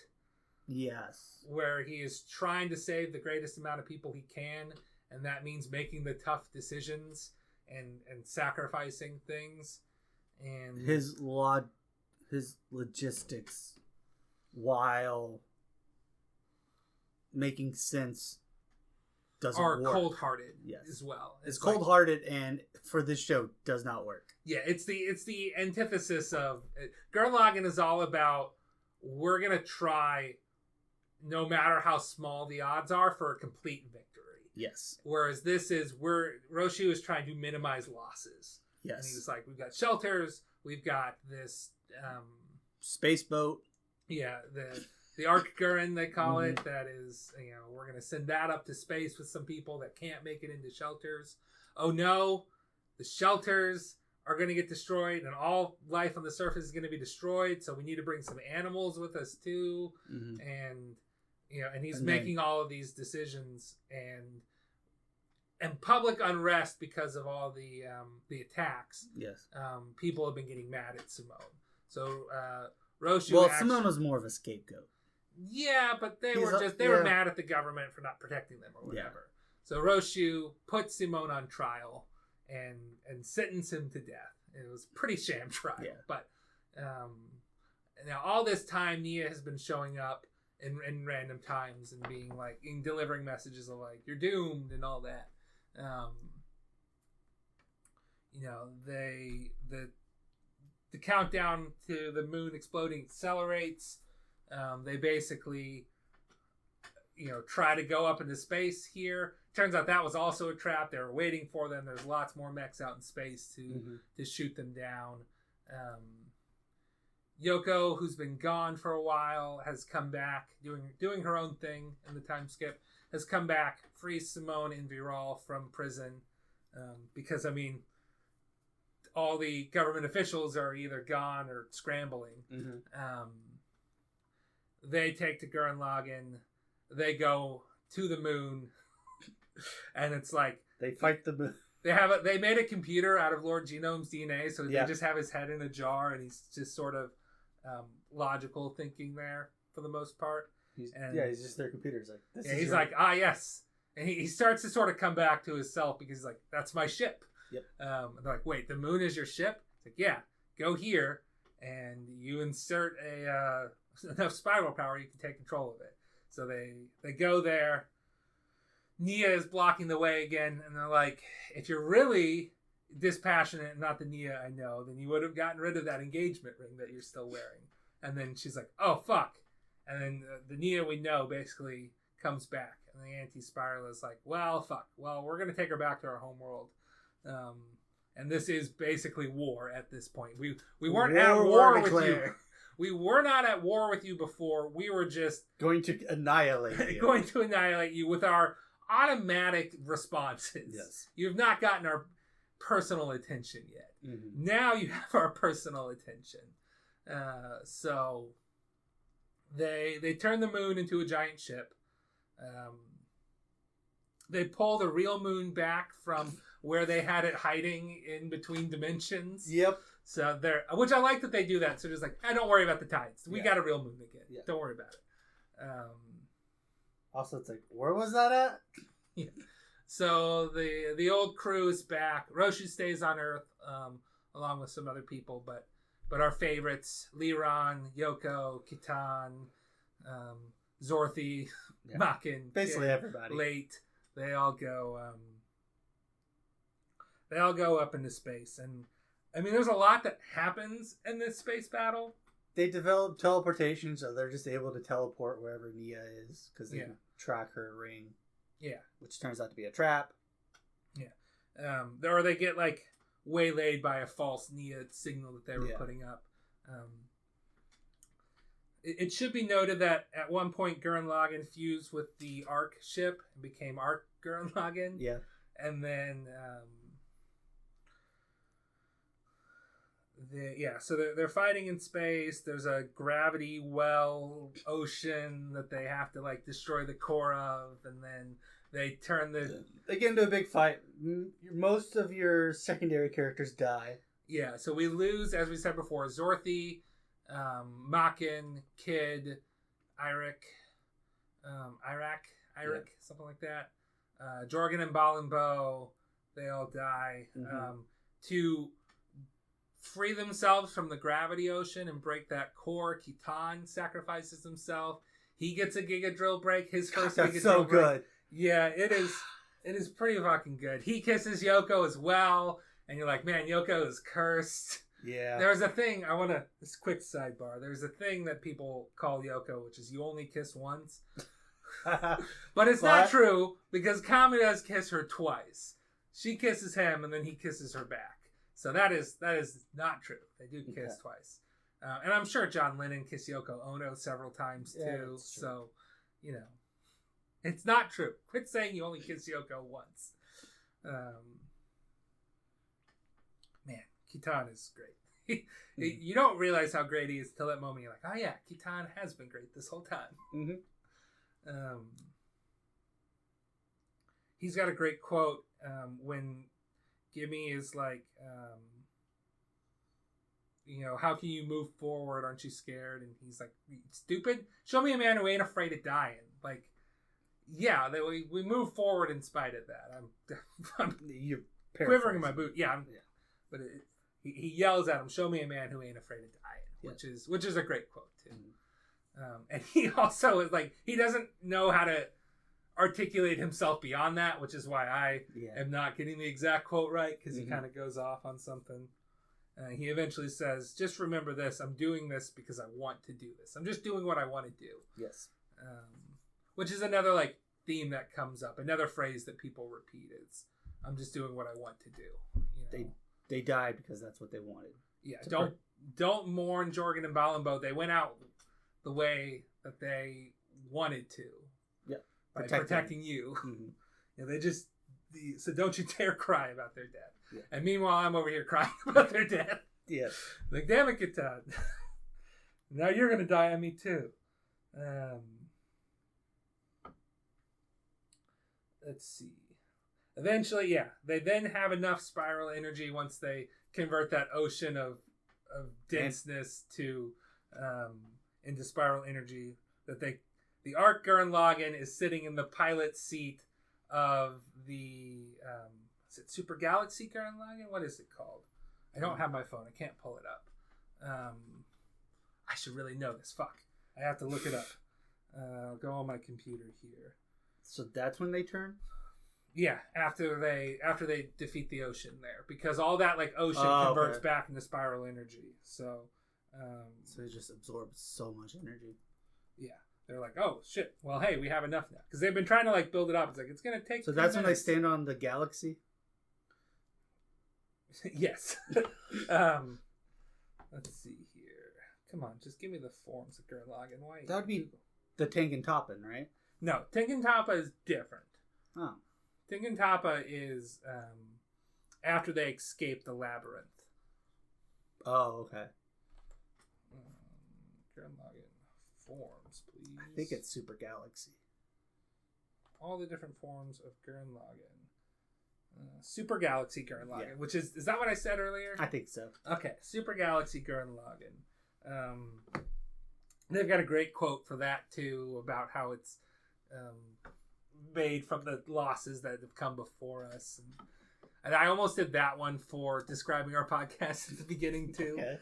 Yes. Where he is trying to save the greatest amount of people he can, and that means making the tough decisions and sacrificing things. And his logistics, while making sense, doesn't work. Cold-hearted as well. It's cold-hearted, and for this show, does not work. Yeah, it's the antithesis of... Gurren Lagann is all about, we're going to try, no matter how small the odds are, for a complete victory. Yes. Whereas this is, Roshu is trying to minimize losses. Yes. And he's like, we've got shelters, we've got this... space boat. Yeah, the Ark Gurren, they call it, that is, we're going to send that up to space with some people that can't make it into shelters. Oh no, the shelters are going to get destroyed and all life on the surface is going to be destroyed, so we need to bring some animals with us too. And he's making all of these decisions and public unrest because of all the attacks. Yes. People have been getting mad at Simone. So Roshu Simone was more of a scapegoat. Yeah, but they were mad at the government for not protecting them or whatever. So Roshu put Simone on trial and sentenced him to death. It was a pretty sham trial. Yeah. But now all this time, Nia has been showing up in random times and being like, delivering messages of like, you're doomed and all that. The countdown to the moon exploding accelerates. They basically, try to go up into space here. Turns out that was also a trap. They were waiting for them. There's lots more mechs out in space to shoot them down. Yoko, who's been gone for a while, has come back doing her own thing in the time skip. Has come back, frees Simone and Viral from prison because all the government officials are either gone or scrambling. They take to Gurren Lagann. They go to the moon, and it's like they fight the moon. They made a computer out of Lord Genome's DNA, so they just have his head in a jar, and he's just sort of logical thinking there for the most part. He's just their computer. He's like, he's like, yes, and he starts to sort of come back to himself because he's like, that's my ship. Yep. And they're like, wait, the moon is your ship? It's like, yeah, go here, and you insert enough spiral power, you can take control of it. So they go there. Nia is blocking the way again, and they're like, if you're really dispassionate, not the Nia I know, then you would have gotten rid of that engagement ring that you're still wearing. And then she's like, oh, fuck. And then the Nia we know basically comes back. And the anti-spiral is like, well, fuck. Well, we're going to take her back to our homeworld. And this is basically war at this point. We weren't at war with you. We were not at war with you before. We were just going to annihilate you. Going to annihilate you with our automatic responses. Yes. You've not gotten our personal attention yet. Mm-hmm. Now you have our personal attention. So they turn the moon into a giant ship. They pull the real moon back from where they had it hiding in between dimensions. Yep. So which I like that they do that. So just like, don't worry about the tides. We got a real moon again. Yeah. Don't worry about it. Also, it's like, where was that at? Yeah. So the old crew is back. Roshi stays on Earth, along with some other people, but our favorites, Liran, Yoko, Kitan, Zorthi, Makin, basically everybody. Late. They all go up into space, and I mean, there's a lot that happens in this space battle. They develop teleportation, so they're just able to teleport wherever Nia is because they can track her ring. Yeah, which turns out to be a trap. Yeah, or they get like waylaid by a false Nia signal that they were putting up. It should be noted that at one point Gurren Lagann fused with the Ark ship and became Ark Gurren Lagann. Yeah, and then so they're fighting in space. There's a gravity well ocean that they have to like destroy the core of, and then they get into a big fight. Most of your secondary characters die. Yeah, so we lose, as we said before, Zorthi, Makin, Kid, Irek, something like that. Jorgen and Balenbo, they all die. Mm-hmm. To free themselves from the gravity ocean and break that core, Kitan sacrifices himself. He gets a Giga Drill break. His first Giga Drill break. Good. Yeah, it is pretty fucking good. He kisses Yoko as well, and you're like, man, Yoko is cursed. Yeah. There's a thing, this quick sidebar. There's a thing that people call Yoko, which is you only kiss once. But it's not true, because Kami does kiss her twice. She kisses him, and then he kisses her back. So that is not true. They do kiss twice. And I'm sure John Lennon kissed Yoko Ono several times, too. So, it's not true. Quit saying you only kiss Yoko once. Man, Kitan is great. You don't realize how great he is until that moment. You're like, oh yeah, Kitan has been great this whole time. Mm-hmm. He's got a great quote when Gimme is like, how can you move forward? Aren't you scared? And he's like, stupid? Show me a man who ain't afraid of dying. Like, yeah, we move forward in spite of that. I'm You're quivering in my boot. Yeah, but he yells at him, show me a man who ain't afraid of dying, which is a great quote, too. Mm-hmm. And he also is like, he doesn't know how to articulate himself beyond that, which is why I am not getting the exact quote right, because he kind of goes off on something. He eventually says, just remember this, I'm doing this because I want to do this. I'm just doing what I want to do. Yes. Which is another like theme that comes up. Another phrase that people repeat is, I'm just doing what I want to do. They died because that's what they wanted. Yeah, don't mourn Jorgen and Balenbo. They went out the way that they wanted to. Yeah. By protecting you. Mm-hmm. So don't you dare cry about their death. Yeah. And meanwhile, I'm over here crying about their death. Yeah. Like, damn it, Kitan. Now you're going to die on me, too. Let's see. Eventually, they then have enough spiral energy once they convert that ocean of denseness to into spiral energy that the Ark Gurren Lagann is sitting in the pilot seat of the is it Super Galaxy Gurren Lagann? What is it called? I don't have my phone. I can't pull it up. I should really know this. Fuck. I have to look it up. I'll go on my computer here. So that's when they turn? Yeah, after they defeat the ocean there, because all that like ocean converts back into spiral energy. So so it just absorbs so much energy. Yeah, they're like, oh shit, well hey, we have enough now, because they've been trying to like build it up. It's like it's gonna take. So that's when they stand on the galaxy. Yes. Let's see here. Come on, just give me the forms of Gurren Lagann. Why? That would be the Tengen Toppa, right? No, Tengen Toppa is different. Oh. Tengen Toppa is after they escape the labyrinth. Oh, okay. Gurren Lagann forms, please. I think it's Super Galaxy. All the different forms of Gurren Lagann. Super Galaxy Gurren Lagann, which is that what I said earlier? I think so. Okay, Super Galaxy Gurren Lagann. They've got a great quote for that too, about how it's made from the losses that have come before us, and I almost did that one for describing our podcast at the beginning too. Okay.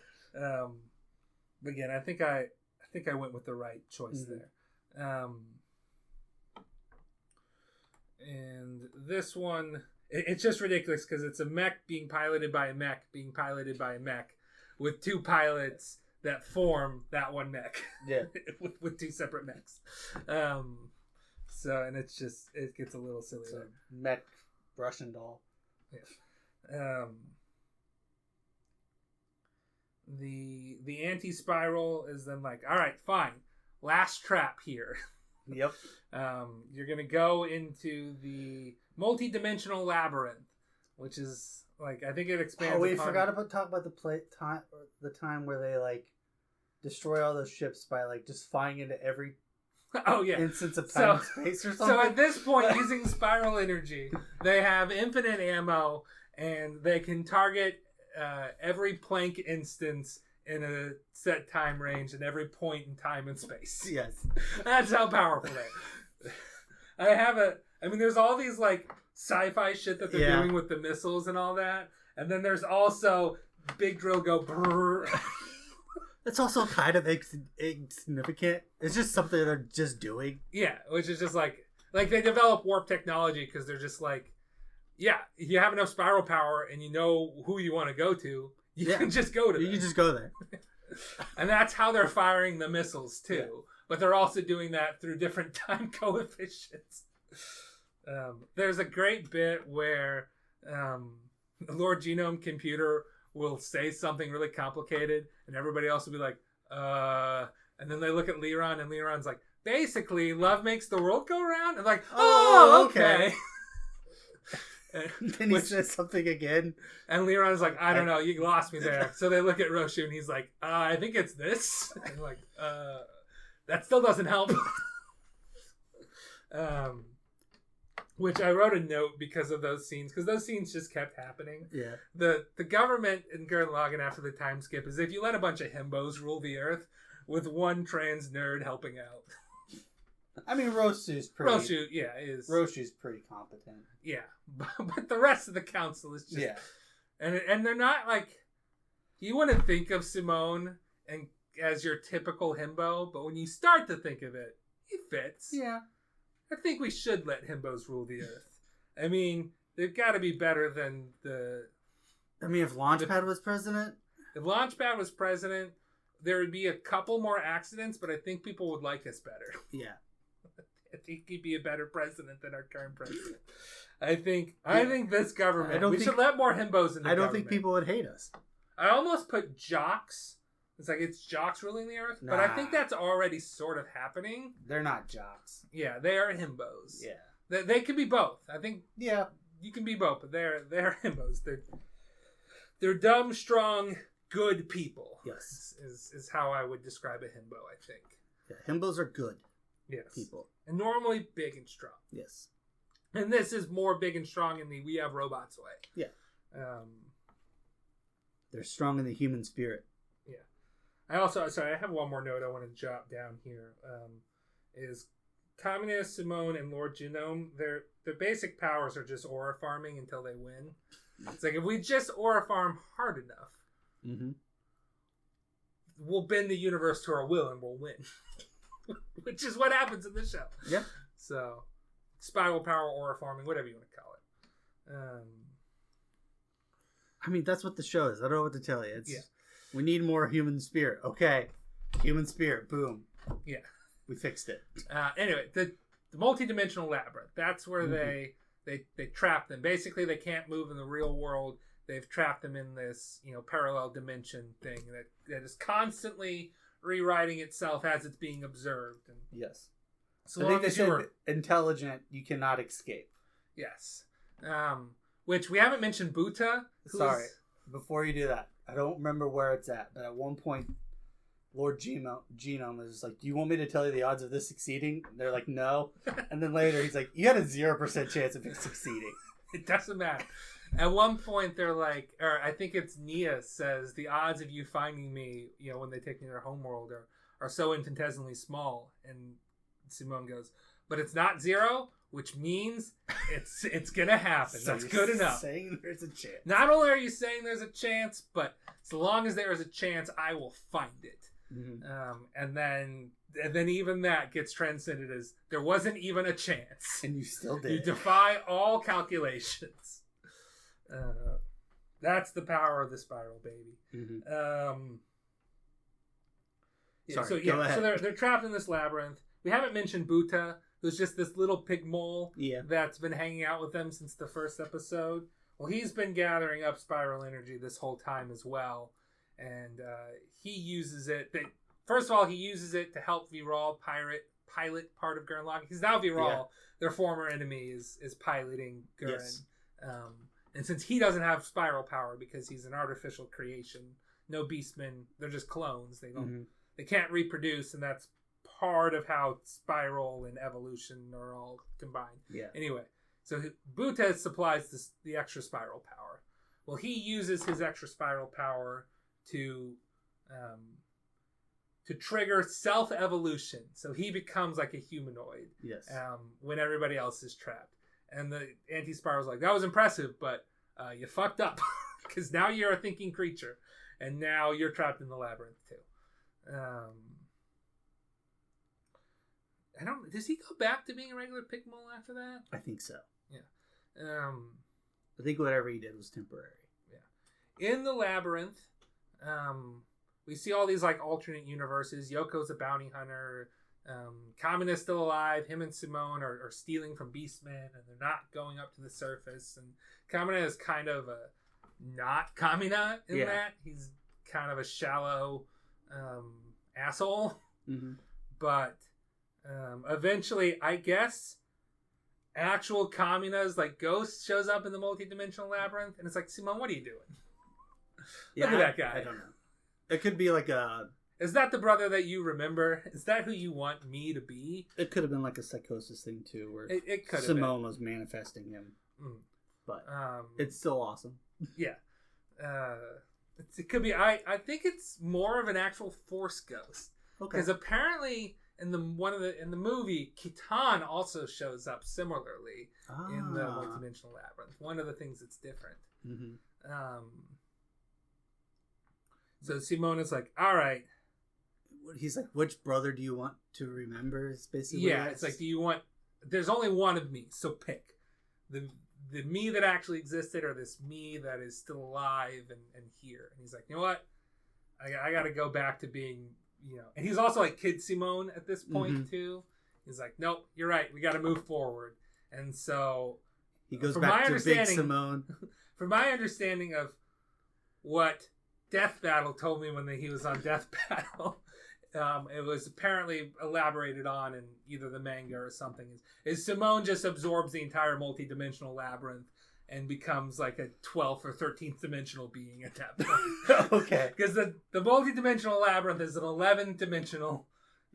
But again, I think I went with the right choice there. And this one, it's just ridiculous because it's a mech being piloted by a mech being piloted by a mech with two pilots that form that one mech. Yeah. with two separate mechs. So, and it gets a little silly. So, mech Russian doll. Yeah. The anti-spiral is then like, all right, fine, last trap here. Yep. You're gonna go into the multi-dimensional labyrinth, which is like, I think it expands. Oh, we forgot about talk about the time where they like destroy all those ships by like just flying into every instance of time and space or something. So at this point, using spiral energy, they have infinite ammo and they can target every Planck instance in a set time range at every point in time and space. Yes. That's how powerful they are. There's all these like sci-fi shit that they're doing with the missiles and all that. And then there's also big drill go brrr. It's also kind of insignificant. It's just something they're just doing. Yeah, which is just like they develop warp technology because they're just like, yeah, if you have enough spiral power and you know who you want to go to, you can just go to them. You can just go there. And that's how they're firing the missiles too. Yeah. But they're also doing that through different time coefficients. There's a great bit where the Lord Genome computer will say something really complicated and everybody else will be like, and then they look at Leron and Leron's like, basically, love makes the world go round. And like, oh, okay. Then he says something again. And Leron's like, I don't know, you lost me there. So they look at Roshu and he's like, I think it's this. And like, that still doesn't help. Which I wrote a note because of those scenes, because those scenes just kept happening. Yeah. The government in Gurren Lagann after the time skip is if you let a bunch of himbos rule the earth with one trans nerd helping out. I mean, Roshu's pretty competent. Yeah, but the rest of the council is just and they're not like, you wouldn't think of Simone and as your typical himbo, but when you start to think of it, he fits. Yeah, I think we should let himbos rule the earth. I mean, they've got to be better than the. I mean, if Launchpad was president, there would be a couple more accidents, but I think people would like us better. Yeah. I think he'd be a better president than our current president. I think this government. We should let more himbos in the government. I don't think people would hate us. I almost put jocks. It's like it's jocks ruling the earth, but I think that's already sort of happening. They're not jocks. Yeah, they are himbos. Yeah, they could be both. I think. Yeah, you can be both, but they're himbos. They're dumb, strong, good people. Yes, is how I would describe a himbo. I think. Yeah, himbos are good. Yes. People. And normally big and strong. Yes. And this is more big and strong in the we have robots way. Yeah. They're strong in the human spirit. Yeah. I have one more note I want to jot down here. Is Communist, Simone, and Lord Genome, their basic powers are just aura farming until they win. It's like, if we just aura farm hard enough, we'll bend the universe to our will and we'll win. Which is what happens in this show. Yeah. So, spiral power, aura farming, whatever you want to call it. I mean, that's what the show is. I don't know what to tell you. We need more human spirit. Okay. Human spirit. Boom. Yeah. We fixed it. Anyway, the multi-dimensional labyrinth. That's where they trap them. Basically, they can't move in the real world. They've trapped them in this, parallel dimension thing that is constantly rewriting itself as it's being observed. And yes. So I think they said intelligent, you cannot escape. Yes. Which we haven't mentioned Buta. Sorry. Before you do that, I don't remember where it's at, but at one point, Lord Genome is just like, do you want me to tell you the odds of this succeeding? And they're like, no. And then later he's like, you had a 0% chance of it succeeding. It doesn't matter. At one point they're like, or I think it's Nia says, the odds of you finding me, when they take me to their homeworld are so infinitesimally small. And Simone goes, but it's not 0, which means it's gonna happen. So that's good enough. Saying there's a chance. Not only are you saying there's a chance, but so long as there is a chance, I will find it. Mm-hmm. And then even that gets transcended as there wasn't even a chance, and you still did. You defy all calculations. That's the power of the spiral, baby. Mm-hmm. So they're trapped in this labyrinth. We haven't mentioned Buta, who's just this little pig mole that's been hanging out with them since the first episode. Well, he's been gathering up spiral energy this whole time as well. And he uses it. First of all, he uses it to help Viral pilot part of Gurren Lagann. Because now Viral, their former enemy, is piloting Gurren. Yes. And since he doesn't have spiral power because he's an artificial creation, no beastmen, they're just clones. They can't reproduce, and that's part of how spiral and evolution are all combined. Yeah. Anyway, so Buta supplies the extra spiral power. Well, he uses his extra spiral power to trigger self-evolution. So he becomes like a humanoid. Yes. When everybody else is trapped. And the anti-spiral's like, that was impressive, but you fucked up. Because now you're a thinking creature. And now you're trapped in the labyrinth too. Does he go back to being a regular pig mole after that? I think so. Yeah. I think whatever he did was temporary. Yeah. In the labyrinth, we see all these like alternate universes. Yoko's a bounty hunter. Kamina's still alive. Him and Simone are stealing from Beastmen, and they're not going up to the surface. And Kamina is kind of a not Kamina in that. He's kind of a shallow asshole. Mm-hmm. But eventually, I guess, actual Kamina's like ghost shows up in the multi-dimensional labyrinth, and it's like, Simone, what are you doing? Look at that guy. I don't know. It could be like a... Is that the brother that you remember? Is that who you want me to be? It could have been like a psychosis thing, too, where it could Simone was manifesting him. Mm. But it's still awesome. Yeah. It could be... I think it's more of an actual Force ghost. Okay. Because apparently... In the movie, Kitan also shows up similarly in the multidimensional labyrinth. One of the things that's different. Mm-hmm. So Simona's like, all right. He's like, which brother do you want to remember? Is basically it's like, do you want? There's only one of me, so pick the me that actually existed or this me that is still alive and here. And he's like, you know what? I got to go back to being. And he's also like Kid Simone at this point too. He's like, nope, you're right. We got to move forward. And so he goes back to Big Simone. From my understanding of what Death Battle told me when he was on Death Battle, it was apparently elaborated on in either the manga or something. Is Simone just absorbs the entire multi-dimensional labyrinth and becomes like a 12th or 13th dimensional being at that point. Okay. Because the multi-dimensional labyrinth is an 11-dimensional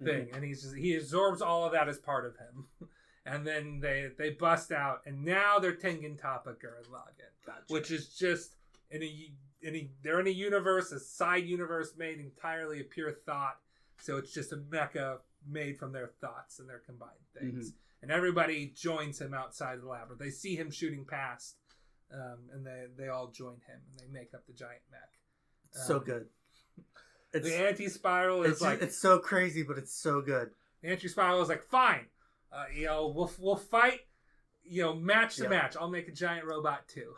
thing, and he absorbs all of that as part of him. And then they bust out, and now they're Tengen Toppa Gurren Lagann, which is just they're in a universe, a side universe made entirely of pure thought. So it's just a mecha made from their thoughts and their combined things. Mm-hmm. And everybody joins him outside of the labyrinth. They see him shooting past. And they all join him, and they make up the giant mech. So good. The anti-spiral is it's so crazy, but it's so good. The anti-spiral is like, fine, we'll fight, match to match. I'll make a giant robot too,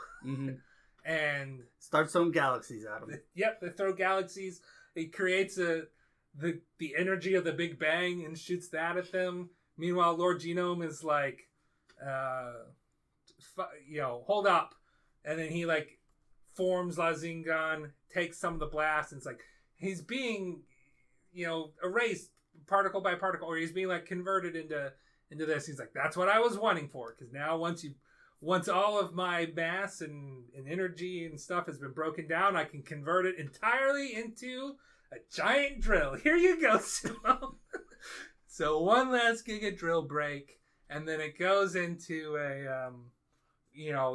and start throwing galaxies at them. Yep, they throw galaxies. It creates a the energy of the Big Bang and shoots that at them. Meanwhile, Lord Genome is like, hold up. And then he like forms Lazingan, takes some of the blast, and it's like he's being, erased particle by particle, or he's being like converted into this. He's like, that's what I was wanting for, because now once all of my mass and energy and stuff has been broken down, I can convert it entirely into a giant drill. Here you go, Simone. So one last giga drill break, and then it goes into a,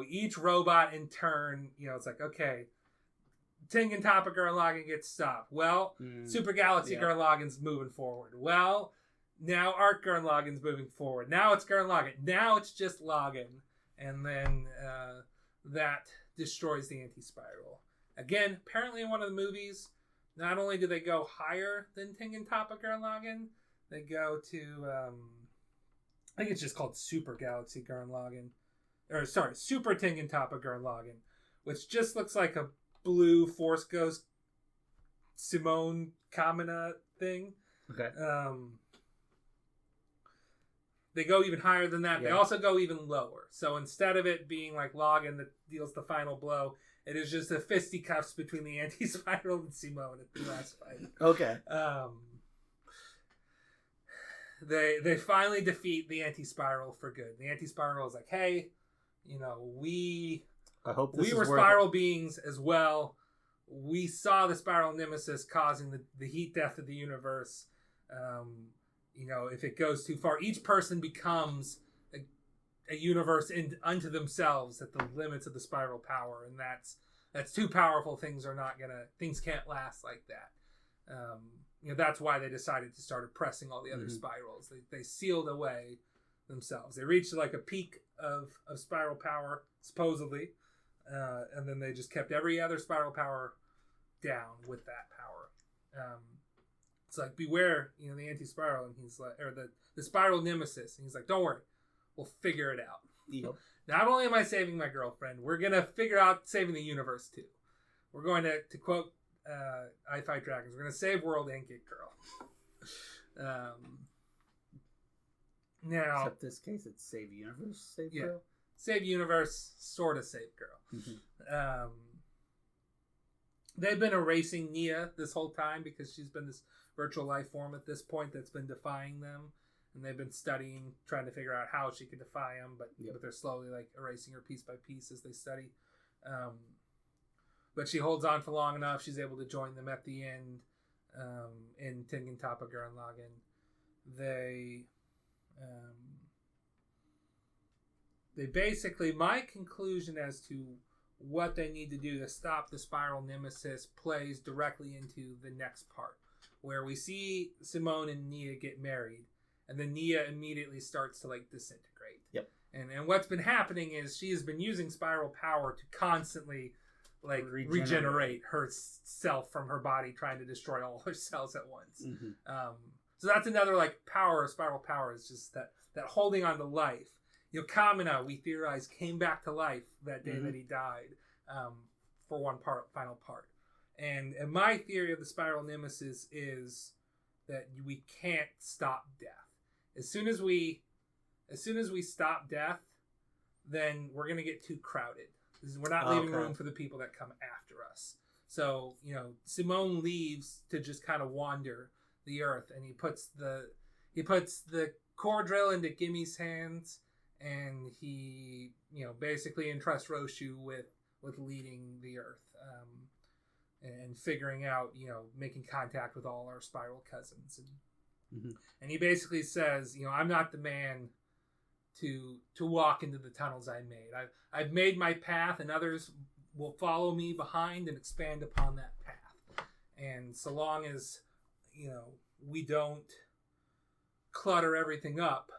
each robot in turn, it's like, okay, Tengen Toppa Gurren Lagann gets stopped. Well, Super Galaxy Gurren Lagann's moving forward. Well, now Arc Gurren Lagann's moving forward. Now it's Gurren Lagann. Now it's just Lagann. And then that destroys the anti-spiral. Again, apparently in one of the movies, not only do they go higher than Tengen Toppa Gurren Lagann, they go to, I think it's just called Super Galaxy Gurren Lagann. Super Tengen Toppa Gurren Lagann, which just looks like a blue Force Ghost Simone Kamina thing. Okay. They go even higher than that. Yeah. They also go even lower. So instead of it being like Lagann that deals the final blow, it is just a fisticuffs between the anti-spiral and Simone at the last fight. Okay. They finally defeat the anti-spiral for good. The anti-spiral is like, hey, we were spiral beings as well. We saw the spiral nemesis causing the heat death of the universe. If it goes too far, each person becomes a universe unto themselves at the limits of the spiral power, and that's too powerful. Things can't last like that. That's why they decided to start oppressing all the other spirals. They sealed away themselves. They reached like a peak of spiral power, supposedly, and then they just kept every other spiral power down with that power. It's like, beware, the anti-spiral, and he's like, or the spiral nemesis, and he's like, don't worry, we'll figure it out. Yep. Not only am I saving my girlfriend, we're gonna figure out saving the universe too. We're going to quote I Fight Dragons, we're gonna save world and get girl. Now, except this case, it's save universe, save girl. Save universe, sort of save girl. Mm-hmm. They've been erasing Nia this whole time because she's been this virtual life form at this point that's been defying them, and they've been studying, trying to figure out how she could defy them, but they're slowly like erasing her piece by piece as they study. But she holds on for long enough. She's able to join them at the end in Tengen Toppa Gurren Lagann. They basically, my conclusion as to what they need to do to stop the spiral nemesis plays directly into the next part, where we see Simone and Nia get married, and then Nia immediately starts to like disintegrate. Yep. And what's been happening is she has been using spiral power to constantly like regenerate herself from her body, trying to destroy all her cells at once. Mm-hmm. So that's another like power of spiral power, is just that holding on to life. Kamina, we theorize, came back to life that day that he died for one final part. And my theory of the spiral nemesis is that we can't stop death. As soon as we stop death, then we're going to get too crowded. We're not leaving room for the people that come after us. So, Simone leaves to just kind of wander the earth, and he puts the core drill into Gimmy's hands, and he, basically entrusts Roshu with leading the earth, and figuring out, making contact with all our spiral cousins. And he basically says, I'm not the man to walk into the tunnels I made. I've made my path, and others will follow me behind and expand upon that path. And so long as, we don't clutter everything up,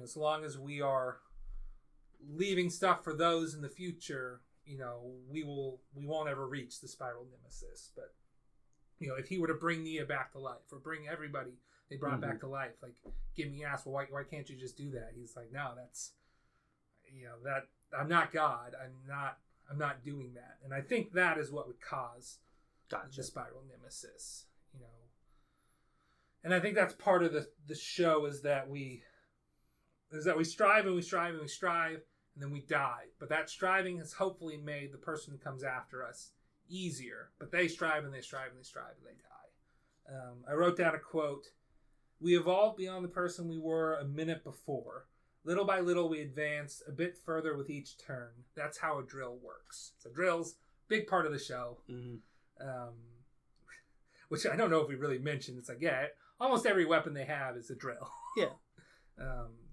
so long as we are leaving stuff for those in the future, we won't ever reach the spiral nemesis. But, if he were to bring Nia back to life, or bring everybody they brought back to life, like, Gimme asked, well, why can't you just do that? He's like, no, that's, that I'm not God. I'm not doing that. And I think that is what would cause the spiral nemesis. And I think that's part of the show is that we strive and we strive and we strive, and then we die. But that striving has hopefully made the person who comes after us easier. But they strive and they strive and they strive and they die. I wrote down a quote. We evolved beyond the person we were a minute before. Little by little, we advance a bit further with each turn. That's how a drill works. So drill's a big part of the show. Which I don't know if we really mentioned. It's like, yeah, almost every weapon they have is a drill. Yeah.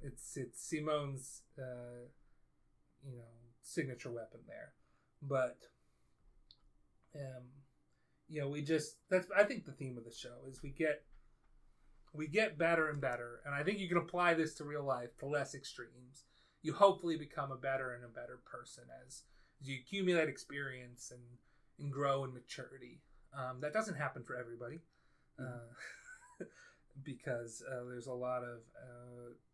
It's Simone's, signature weapon there. But, that's, I think the theme of the show is we get better and better. And I think you can apply this to real life, to less extremes. You hopefully become a better and a better person as you accumulate experience and grow in maturity. That doesn't happen for everybody. Because there's a lot of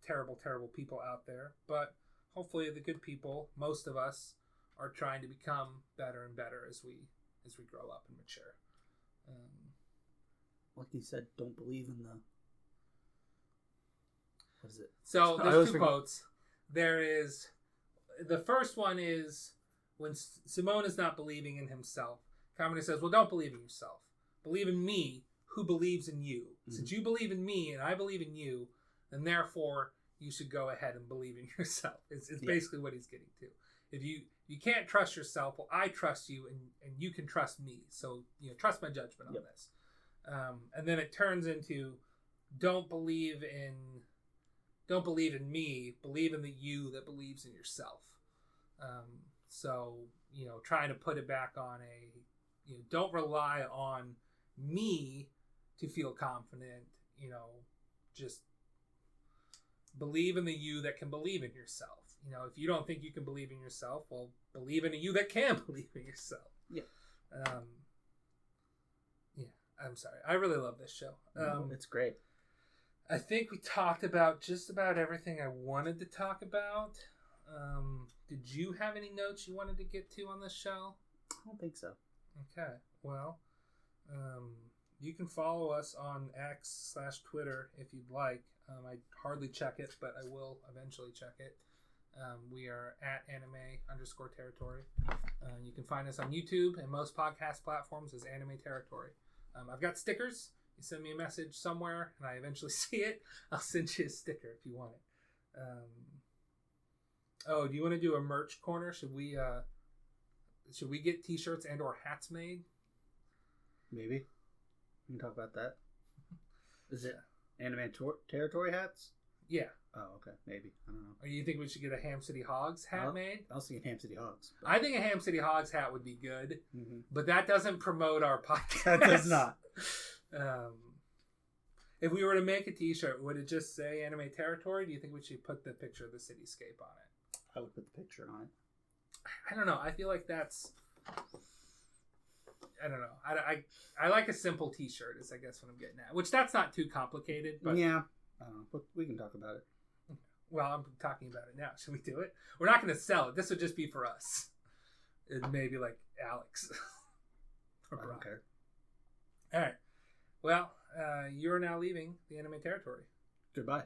terrible, terrible people out there. But hopefully the good people, most of us, are trying to become better and better as we grow up and mature. Like you said, don't believe in the... What is it? So there's two quotes. There is... The first one is when Simone is not believing in himself. Kamina says, well, don't believe in yourself. Believe in me, who believes in you. Mm-hmm. Since you believe in me and I believe in you, then therefore you should go ahead and believe in yourself. It's basically what he's getting to. If you can't trust yourself, well, I trust you and you can trust me. So, trust my judgment on this. And then it turns into don't believe in me, believe in the you that believes in yourself. So, trying to put it back on don't rely on me to feel confident, just believe in the you that can believe in yourself. If you don't think you can believe in yourself, well, believe in a you that can believe in yourself. Yeah. I'm sorry. I really love this show. It's great. I think we talked about just about everything I wanted to talk about. Did you have any notes you wanted to get to on this show? I don't think so. Okay. Well, you can follow us on X/Twitter if you'd like. I hardly check it, but I will eventually check it. We are at anime_territory. You can find us on YouTube and most podcast platforms as Anime Territory. I've got stickers. You send me a message somewhere and I eventually see it, I'll send you a sticker if you want it. Do you want to do a merch corner? Should we get t-shirts and or hats made? Maybe. We can talk about that. Is it Anime Territory hats? Yeah. Oh, okay. Maybe. I don't know. Or you think we should get a Ham City Hogs hat made? I was thinking Ham City Hogs. But... I think a Ham City Hogs hat would be good, but that doesn't promote our podcast. That does not. If we were to make a t-shirt, would it just say Anime Territory? Do you think we should put the picture of the cityscape on it? I would put the picture on it. I don't know. I feel like that's... I don't know. I like a simple t-shirt is I guess what I'm getting at. Which that's not too complicated. But yeah. I don't know. But we can talk about it. Well, I'm talking about it now. Should we do it? We're not going to sell it. This would just be for us. And maybe like Alex. Or I don't care. All right. Well, you're now leaving the Anime Territory. Goodbye.